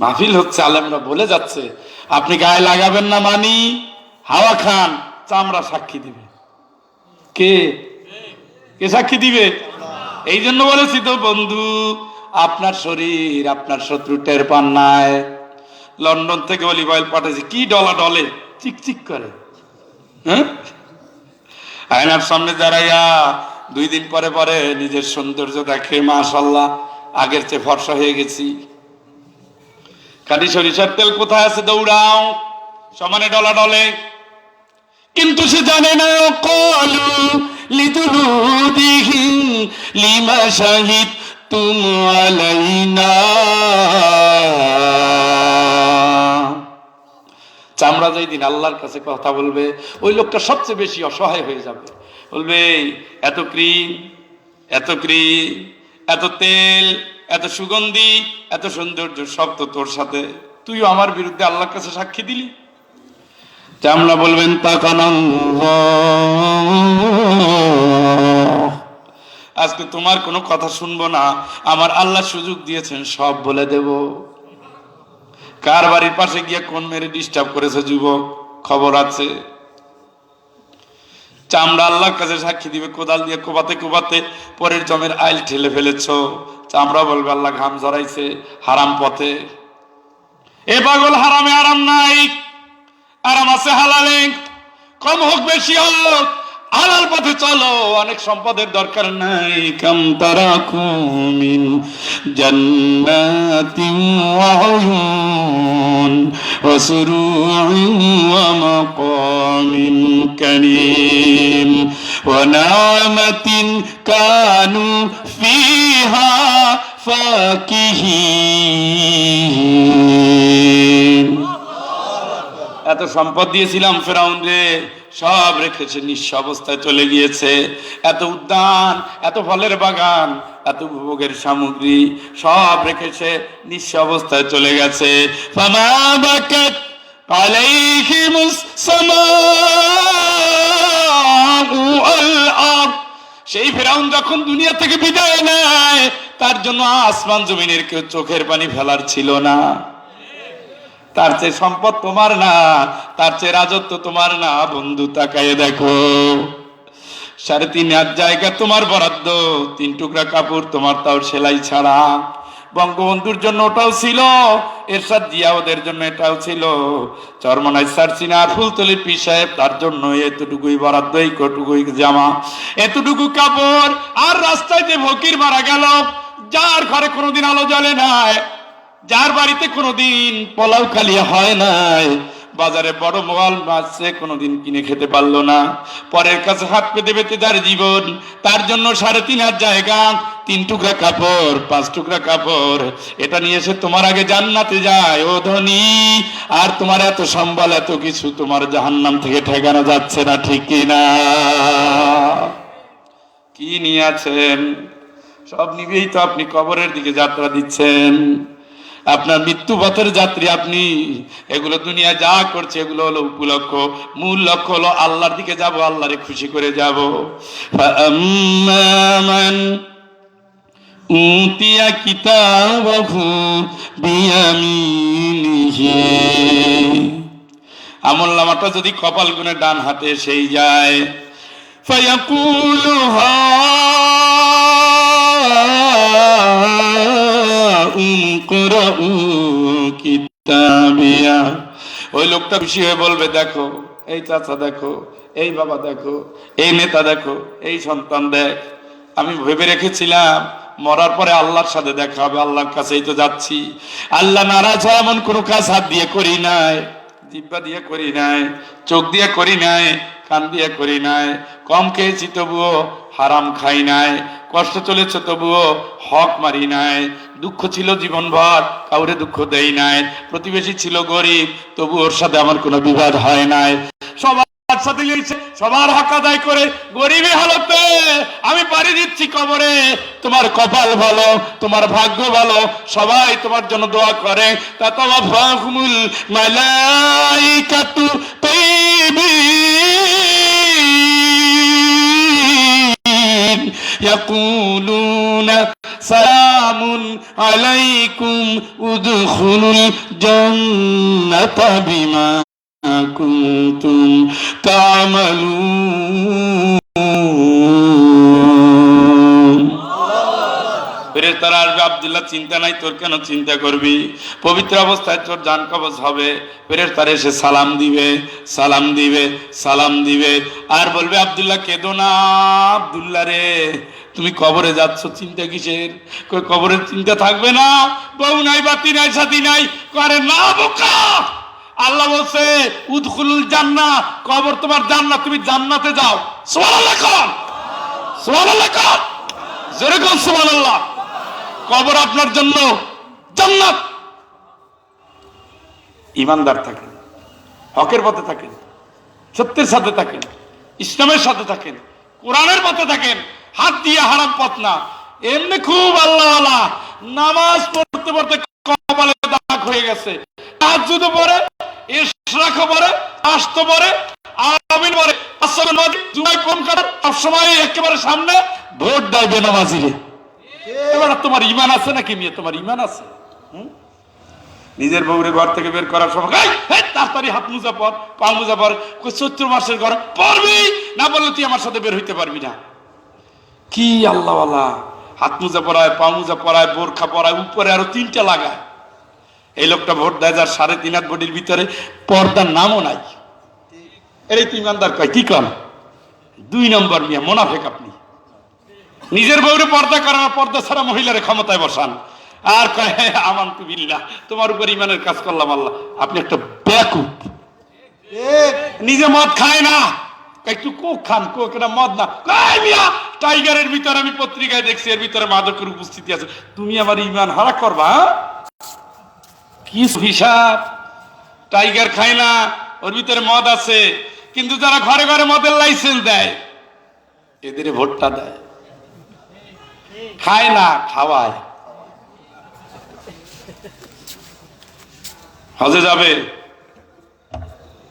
মাহফিল হচ্ছে, আলেমরা বলে যাচ্ছে, আপনি গায়ে লাগাবেন না মানি, হাওয়া খান, চামড়া সাক্ষী দিবে। কে কে সাক্ষী দিবে? এই জন্য বলেছি তো বন্ধু, আপনার শরীর আপনার শত্রু টের পান নাই। লন্ডন থেকে অলিভ অয়েল পাঠাইছে, কি ডলা ডলে, চিকচিক করে। হ্যাঁ, আয়নার সামনে দাঁড়াইয়া 2 দিন পরে পরে নিজের সৌন্দর্য দেখে মাশাআল্লাহ আগের চেয়ে ফর্সা হয়ে গেছি। খাঁটি সরিষার তেল কোথায় আছে? দৌড়াও, সমানে ডলা ডলে। কিন্তু সে জানে না। ক্বালু লিজুলুদিহিম লিমা শাহিদতুম আলাইনা। চামড়া যেই দিন আল্লাহর কাছে কথা বলবে, ওই লোকটা সবচেয়ে বেশি অসহায় হয়ে যাবে। বলবে, এত ক্রিম, এত ক্রিম, এত তেল, এত সুগন্ধি, এত সৌন্দর্য সব তো তোর সাথে, তুইও আমার বিরুদ্ধে আল্লাহর কাছে সাক্ষী দিলি। চামড়া বলবেন, তাকানাল্লাহ, আজকে তোমার কোনো কথা শুনবো না, আমার আল্লাহ সুযোগ দিয়েছেন সব বলে দেব। কার বাড়ির পাশে গিয়ে কোন মেরে ডিস্টার্ব করেছে যুবক, খবর আছে। চামড়া আল্লাহর কাছে সাক্ষী দিবে, কোদাল দিয়ে কোবাতে কোবাতে পরের জমের আইল ঠেলে ফেলেছ। চামড়া বলবে, আল্লাহ ঘাম জড়াইছে হারাম পথে। এ পাগল, হারামে আরাম নাই, আরাম আছে হালালে, কম হোক বেশি হোক হালাল পথে চলো, অনেক সম্পদের দরকার নাই। কাম তারাকু মিন জান্নাতিন ওয়া উয়ুন ওয়া সুরু'in ওয়া মাকামিন কারীম ওয়া না'মাতিন কানু ফিহা ফাকিহিন। এত সম্পদ দিয়েছিলাম ফেরাউন রে, সব রেখেছে, নিঃস্ব অবস্থায় চলে গিয়েছে। এত উদ্যান, এত ফলের বাগান, এত উপভোগের সামগ্রী সব রেখেছে, নিঃস্ব অবস্থায় চলে গেছে। ফামা বাকাত আলাইহিমুস সামাউ ওয়াল আরদ। সেই ফেরাউন যখন দুনিয়া থেকে বিদায় নেয়, তার জন্য আসমান জমিনের কেউ চোখের পানি ফেলার ছিল না। তার চেয়ে সম্পদ তোমার না, তার চেয়ে রাজত্ব তোমার না। বন্ধু, তাকায়ে দেখো, 3.5 জায়গা তোমার বরাদ্দ, 3 টুকরা কাপড় তোমার, তাও সেলাই ছাড়া। বঙ্গবন্ধুর জন্য ওটাও ছিল, এরশাদ জিয়া ওদের জন্য এটাও ছিল, চরমনাই সারসিনা ফুলতলির পীর সাহেব তার জন্য এতটুকুই বরাদ্দ, এই কটুকুই জামা, এতটুকু কাপড়। আর রাস্তায় যে ফকির মারা গেল, যার ঘরে কোনোদিন আলো জ্বলে নাই, যার বাড়িতে কোনোদিন পোলাও কালিয়া হয় নাই, বাজারে বড় মোয়াল মাছ সে কোনোদিন কিনে খেতে পারলো না, পরের কাছে হাত পেতে পেতে তার জীবন, তার জন্য 3.5 জায়গা, 3 টুকরা কাপড়, 5 টুকরা কাপড়, এটা নিয়ে এসে তোমার আগে জান্নাতে যায়। ও ধনী, আর তোমার এত সম্বল, এত কিছু, তোমার জাহান্নাম থেকে ঠেকানো যাচ্ছে না, ঠিক কিনা? কি নিয়ে আছেন? সব নিবেই তো আপনি কবরের দিকে যাত্রা দিচ্ছেন। আপনার মৃত্যু পথের যাত্রী আপনি। এগুলো দুনিয়া যা করছে এগুলো হলো উপলক্ষ, মূল লক্ষ্য হলো আল্লাহর দিকে যাব, আল্লাহরে খুশি করে যাব। ফাআম্মান উতিয়া কিতাবাহু বিয়ামিনিহি। আমলনামাটা যদি কপাল গুনে ডান হাতে সেই যায়, ফায়াকুলু কিতাবিয়া। ওই লোকটা খুশি হয়ে বলবে, দেখো এই চাচা, দেখো এই বাবা, দেখো এই নেতা, দেখো এই সন্তান, দেখ আমি ভেবে রেখেছিলাম মরার পরে আল্লাহর সাথে দেখা হবে, আল্লাহর কাছেই তো যাচ্ছি। আল্লাহ নারাজ হয় এমন কোনো কাজ হাত দিয়ে করি নাই, জিহ্বা দিয়ে করি নাই, চোখ দিয়ে করি নাই, কান দিয়ে করি নাই, কম খেয়েছি তবুও হারাম খাই নাই, কষ্ট চলেছে তবুও হক মারি নাই, দুঃখ ছিল জীবনভর কাউরে দুঃখ দেই নাই, প্রতিবেশী ছিল গরিব তবু ওর সাথে আমার কোনো বিবাদ হয় নাই, সবার সাথে মিলেছে, সবার হক আদায় করে গরিবী হালতে আমি পাড়ি দিচ্ছি কবরে। তোমার কপাল ভালো, তোমার ভাগ্য ভালো, সবাই তোমার জন্য দোয়া করে। তাতাওয়াফাহুমুল মালাইকাতু তাইয়িবিন ইয়াকুলুনা সালামুন আলাইকুম উদখুলুল জান্নাতা বিমা কুনতুম তা'মালুন। ফেরেশতারা আসবে, আব্দুল্লাহ চিন্তা নাই তোর, কেন চিন্তা করবি, পবিত্র অবস্থায় তোর জান কবজ হবে। ফেরেশতারা এসে সালাম দিবে, সালাম দিবে, সালাম দিবে, আর বলবে, আব্দুল্লাহ কেঁদো না, আব্দুল্লাহ রে তুমি কবরে যাচ্ছ, চিন্তা কিসের? কবরের চিন্তা থাকবে না, বউ নাই, বাতি নাই, সাথী নাই, করে না বোকা, আল্লাহ বলছে উদখুলুল জান্নাহ, কবর তোমার জান্নাত, তুমি জান্নাতে যাও। সুবহানাল্লাহ কোন, সুবহানাল্লাহ কোন, জোরে কোন সুবহানাল্লাহ। কবর আপনার জন্য জান্নাত। ইমানদার থাকেন, হকের পথে থাকেন, সত্যের সাথে থাকেন, ইসলামের সাথে থাকেন, কোরআনের পথে থাকেন, হাত দিয়ে হারাম পথ না। এমনি খুব আল্লাহওয়ালা, নামাজ পড়তে পড়তে কপালে দাগ হয়ে গেছে, তাহাজ্জুদ পড়ে, ইশরাকও পড়ে, আস্ত পড়ে, আমিন পড়ে, জুমায় কম কাটার সবসময় একেবারে সামনে ভোট দেয় বেনামাজিরে। এবার তোমার ইমান আছে নাকি মেয়ে? তোমার ইমান আছে? নিজের বউরে ঘর থেকে বের করার সময় তাড়াতাড়ি হাত মুজা পর, পা মুজা পর, চৈত্র মাসের ঘর পড়বি না, বললে তুই আমার সাথে বের হইতে পারবি না। কি আল্লাহওয়ালা, হাত মুজা পরায়, পা মুজা পরায়, বোরখা পরায়, উপরে আরো 3টা লাগায়। এই লোকটা ভোট দেয় যার 3.5 হাত বডির ভিতরে পর্দার নামও নাই। এরই তুই ইমানদার কয় কি কন? 2 নম্বর মিয়া, মুনাফিক আপনি। নিজের বউরে পর্দা করেন, পর্দা ছাড়া মহিলারে ক্ষমতায় বসান, আর কয় আমানতু বিল্লাহ, তোমার উপর ইমানের কাজ করলাম আল্লাহ। আপনি একটা বেয়াকুব। নিজে মদ খায় না, একটু কোক খান, কোক এটা মদ না। টাইগারের ভিতরে আমি পত্রিকায় দেখছি এর ভিতরে মাদকের উপস্থিতি আছে, তুমি আমার ইমান হারা করবা? কি হিসাব? টাইগার খায় না, ওর ভিতরে মদ আছে, কিন্তু যারা ঘরে ঘরে মদের লাইসেন্স দেয় এদের ভোটটা দেয়। খায় না, খাওয়ায়। হজে যাবে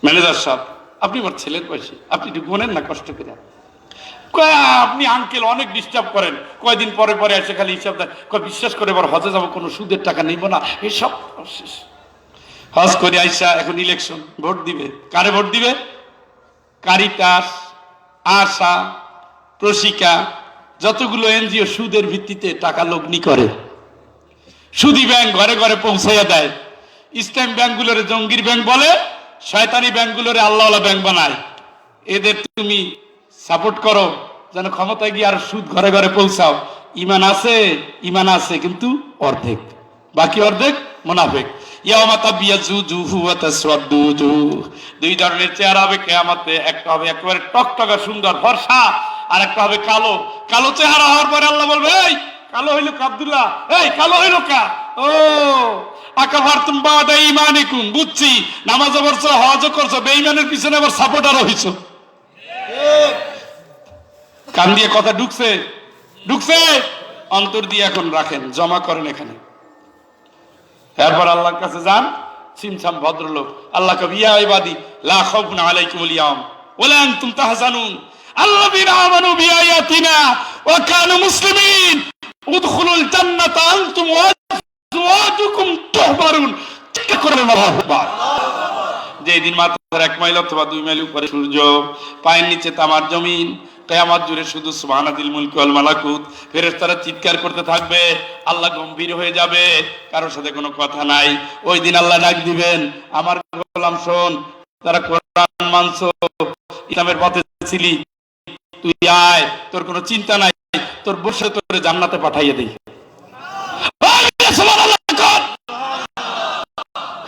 ম্যানেজার সাহেব, আপনি আমার ছেলের বয়সী, আপনি একটু গোনেন না কষ্ট করে। আপনি আঙ্কেল অনেক ডিস্টার্ব করেন, কয়দিন পরে পরে এসে খালি হিসাব দেয়। বিশ্বাস করে এবার হজে যাবো, কোনো সুদের টাকা নিব না, এসব শেষ। হজ করে আইসা এখন ইলেকশন, ভোট দিবে। কারে ভোট দিবে? কারিতাস, আশা, প্রশিকা, যতগুলো এনজিও সুদের ভিত্তিতে টাকা লগ্নি করে। সুদী ব্যাংক ঘরে ঘরে পৌঁছাইয়া দেয়। ইসলাম ব্যাংকগুলোরে জঙ্গির ব্যাংক বলে, শয়তানি ব্যাংকগুলোরে আল্লাহওয়ালা ব্যাংক বানায়। এদের তুমি সাপোর্ট করো যেন ক্ষমতায় গিয়ে আর সুদ ঘরে ঘরে পৌঁছাও। ইমান আছে, ইমান আছে, কিন্তু অর্ধেক, বাকি অর্ধেক মুনাফিক। দুই ধরনের চেহারা হবে কিয়ামতে, একটা হবে একেবারে টকটকা সুন্দর ফর্সা, আর একটা হবে কালো। কালো চেহারা হওয়ার পরে আল্লাহ বলবে, এই কালো হইলো আব্দুল্লাহ, এই কালো হইলো কা? ও আকাফারতুম বাদা ঈমানিকুম, বুঝছি নামাজও পড়ছো, হজও করছো, বেঈমানের পিছনে আবার সাপোর্টার হইছো। কান দিয়ে কথা ঢুকছে, ঢুকছে, অন্তর দিয়ে এখন রাখেন, জমা করেন এখানে। এরপর আল্লাহর কাছে যান, সিমসাম ভদ্রলোক। আল্লাহ কবি ইয়া ইবাদি লা খাউফুন আলাইকুমুল ইয়াউম ওয়ালা আনতুম তাহজানুন আল্লাযীনা আমানু বিআয়াতিনা ওয়া কানু মুসলিমিন উদখুলুল জান্নাতা আনতুম ওয়া আজওয়াজুকুম তুহবারুন। চিৎকার করে আল্লাহু আকবার। যেদিন মাত্র 1 মাইল অথবা 2 মাইল উপরে সূর্য, পায়ের নিচে তামার জমিন, কিয়ামত জুড়ে শুধু সুবহানাল মুলকি ওয়াল মালাকুত, ফেরেশতারা চিৎকার করতে থাকবে, আল্লাহ গম্ভীর হয়ে যাবে, কারোর সাথে কোনো কথা নাই। ওই দিন আল্লাহ ডাক দিবেন, আমার গোলাম শোন, তারা কোরআন মানছো, ইসলামের পথে ছিলি, তুই আয়, তোর কোনো চিন্তা নাই, তোর বসে তোরে জান্নাতে পাঠাইয়ে দেই।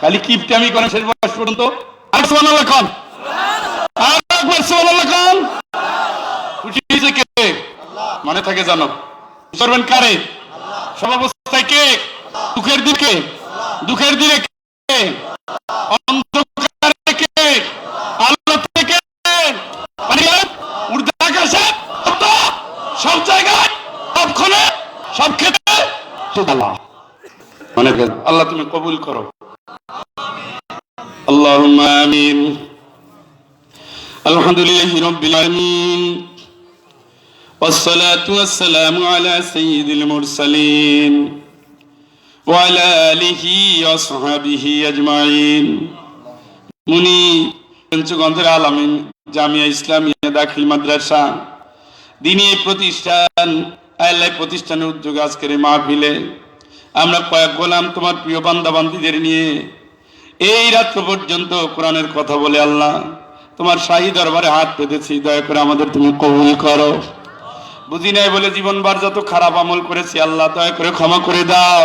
খালি কিপটামি করেন শেষ বয়স পর্যন্ত। আর সুবহানাল্লাহ কোন, আর একবার সুবহানাল্লাহ কোন। খুশি হয়েছে কে? মনে থাকে জানো, করবেন কারে? সব অবস্থায় কে? দুঃখের দিকে, দুঃখের দিকে কে? অন্ধকারে কে? আলো থেকে ঊর্ধ্ব আকাশে, সব জায়গায়, সবক্ষণে, সব ক্ষেত্রে আল্লাহ। মনে করেন আল্লাহ তুমি কবুল করো। আল্লাহুম্মা আমিন। আলহামদুলিল্লাহি রাব্বিল আলামিন والصلاة والسلام على سيد المرسلين وعلى آله وصحبه أجمعين মুনি পঞ্চগন্ধের আলামিন জামিয়া ইসলামিয়া দাখিল মাদ্রাসা দ্বীনি প্রতিষ্ঠান, আল্লাহ প্রতিষ্ঠানের উদ্যোগে আজকের এই মাহফিলে আমরা কয়েক গোলাম তোমার প্রিয় বান্দা বান্দীদের নিয়ে এই রাত্র পর্যন্ত কোরআনের কথা বলে আল্লাহ তোমার শাহী দরবারে হাত পেতেছি। দয়া করে আমাদের তুমি কবুল করো। বুঝি নাই বলে জীবনবার যত খারাপ আমল করেছি আল্লাহ দয়া করে ক্ষমা করে দাও।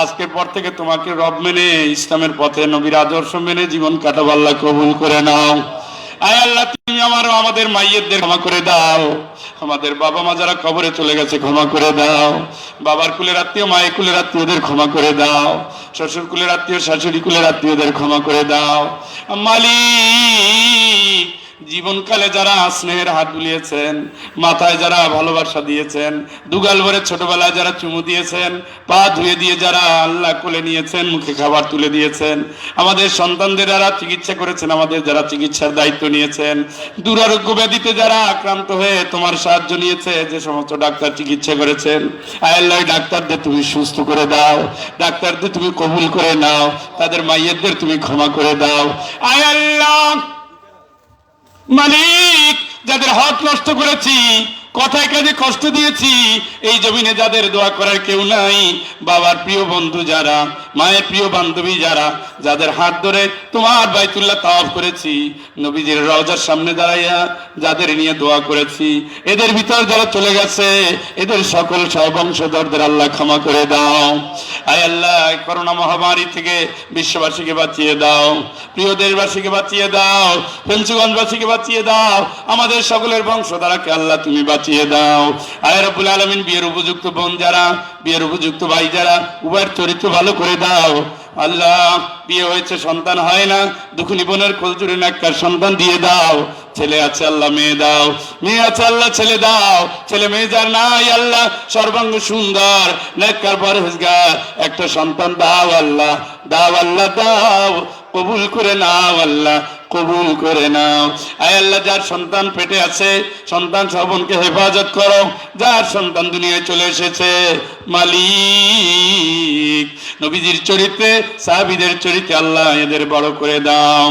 আজকের পর থেকে তোমাকে রব মেনে ইসলামের পথে নবীর আদর্শ মেনে জীবন কাটাবো আল্লাহ কবুল করে নাও। আয় আল্লাহ তুমি আমাদের মাইয়েরদের ক্ষমা করে দাও, আমাদের বাবা মা যারা কবরে চলে গেছে ক্ষমা করে দাও, বাবার কুলের আত্মীয় মায়ের কুলের আত্মীয়দের ক্ষমা করে দাও, শ্বশুর কুলের আত্মীয় শাশুড়ি কুলের আত্মীয়দের ক্ষমা করে দাও। মালিক জীবনকালে যারা স্নেহের হাত বুলিয়েছেন, মাথায় যারা ভালোবাসা দিয়েছেন, দুগাল ভরে ছোটবেলায় যারা চুমু দিয়েছেন, পা ধুয়ে দিয়ে যারা আল্লাহ কোলে নিয়েছেন, মুখে খাবার তুলে দিয়েছেন, আমাদের সন্তানদের যারা চিকিৎসা করেছেন, আমাদের যারা চিকিৎসার দায়িত্ব নিয়েছেন, দুরারোগ্য ব্যাধিতে যারা আক্রান্ত হয়ে তোমার সাহায্য নিয়েছে, যে সমস্ত ডাক্তার চিকিৎসা করেছেন, আয় আল্লাহ ডাক্তারদের তুমি সুস্থ করে দাও, ডাক্তারদের তুমি কবুল করে নাও, তাদের মাইয়েরদের তুমি ক্ষমা করে দাও। আয় আল্লাহ মালিক যাদের হক নষ্ট করেছি, কথায় কাজে কষ্ট দিয়েছি, এই জমিনে যাদের দোয়া করার কেউ নাই, বাবার প্রিয় বন্ধু যারা, মায়ের প্রিয় বান্ধবী যারা, যাদের হাত ধরে তোমার বাইতুল্লাহ তাওয়াফ করেছি, নবীজির রওজার সামনে দাঁড়াইয়া যাদের নিয়ে দোয়া করেছি, এদের ভিতর যারা চলে গেছে, এদের সকল বংশধরদের আল্লাহ ক্ষমা করে দাও। আয় আল্লাহ করোনা মহামারী থেকে বিশ্ববাসীকে বাঁচিয়ে দাও, প্রিয় দেশবাসীকে বাঁচিয়ে দাও, ফেঞ্চুগঞ্জবাসীকে বাঁচিয়ে দাও, আমাদের সকলের বংশধারাকে আল্লাহ তুমি বাঁচিয়ে দাও। আয় রব্বুল আলামিন বিয়ের উপযুক্ত বোন যারা, বিয়ের উপযুক্ত ভাই যারা, উভয়ের চরিত্র ভালো করে দাও। আল্লাহ বিয়ে হয়েছে সন্তান হয় না, দুখুনি বোনের কোল জুড়ে নাক্কার সন্তান দিয়ে দাও। ছেলে আছে আল্লাহ মেয়ে দাও, মেয়ে আছে আল্লাহ ছেলে দাও, ছেলে মেয়ে যার নাই আল্লাহ সর্বাঙ্গ সুন্দর নেককার পরহেজগার একটা সন্তান দাও আল্লাহ, দাও আল্লাহ দাও, কবুল করে নাও আল্লাহ, কবুল করে নাও। আয় আল্লাহ যার সন্তান পেটে আছে, সন্তান সবনকে হেফাজত করো, যার সন্তান দুনিয়ায় চলে এসেছে মালিক নবীজির চরিত্রে সাহাবীদের চরিত্রে আল্লাহ এদের বড় করে দাও।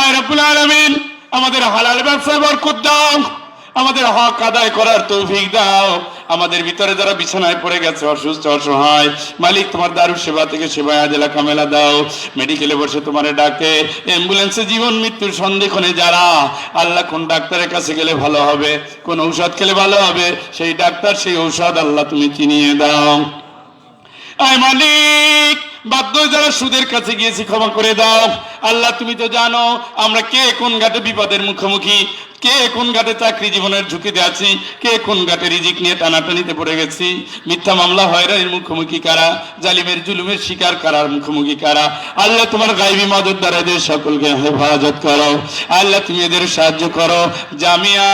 আয় রব্বুল আলামিন আমাদের হালাল ব্যবসায় বরকত দাও, আমাদের হক আদায় করার তৌফিক দাও। আমাদের ভিতরে যারা বিছানায় পড়ে গেছে অসুস্থ অসহায়, মালিক তোমার দারুর সেবা থেকে সেবায় আজেলা কামেলা দাও। মেডিকেলে বসে তোমারে ডাকে, অ্যাম্বুলেন্সে জীবন মৃত্যুর সন্ধিক্ষণে যারা, আল্লাহ কোন ডাক্তারের কাছে গেলে ভালো হবে, কোন ঔষধ খেলে ভালো হবে, সেই ডাক্তার সেই ঔষধ আল্লাহ তুমি চিনিয়ে দাও। আয় মালিক বাধ্য যারা সুদের কাছে গিয়েছি ক্ষমা করে দাও। আল্লাহ তুমি তো জানো আমরা কে কোন ঘাটে বিপদের মুখোমুখি, কে কোন ঘাটে চাকরি জীবনের ঝুঁকিতে আছি, কে কোন ঘাটে রিজিক নিয়ে টানাটানিতে পড়ে গেছি, মিথ্যা মামলা হয়রানির মুখোমুখি কারা, জালিমের জুলুমের শিকার কারার মুখোমুখি কারা। আল্লাহ তোমার গায়বী মদদ দ্বারা এদের সকলকে হেফাজত করো। আল্লাহ তুমি এদের সাহায্য করো। জামিয়া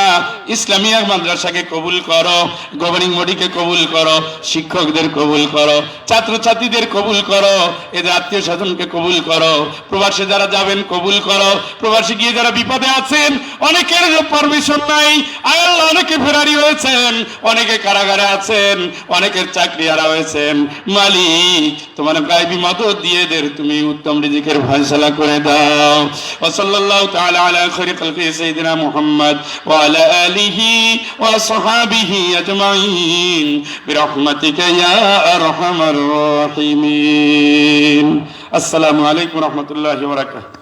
ইসলামিয়া মাদ্রাসাকে কবুল করো, গভর্নিং বডিকে কবুল করো, শিক্ষকদের কবুল করো, ছাত্রছাত্রীদের কবুল করো, এদের আত্মীয় স্বজনকে কবুল করো। প্রবাসে যারা যাবেন কবুল করো, প্রবাসী গিয়ে যারা বিপদে আছেন, অনেকের পারমিশন নাই, আল্লাহ অনেকে ফেরারি হয়েছেন, অনেকে কারাগারে আছেন, অনেকের চাকরি হারা হয়েছেন, মালিক তোমার গায়বী মদদ দিয়ে এদের তুমি উত্তম রিজিকের ফয়সালা করে দাও। ওয়া সাল্লাল্লাহু তাআলা আলা খায়রি খালকি সাইয়্যিদিনা মুহাম্মদ ওয়া আলা আলিহি ওয়া সাহবিহি আজমাইন বিরহমাতিকা ইয়া আরহামার রাহিমিন। আসসালামু আলাইকুম ওয়া রাহমাতুল্লাহি ওয়া বারাকাতুহু।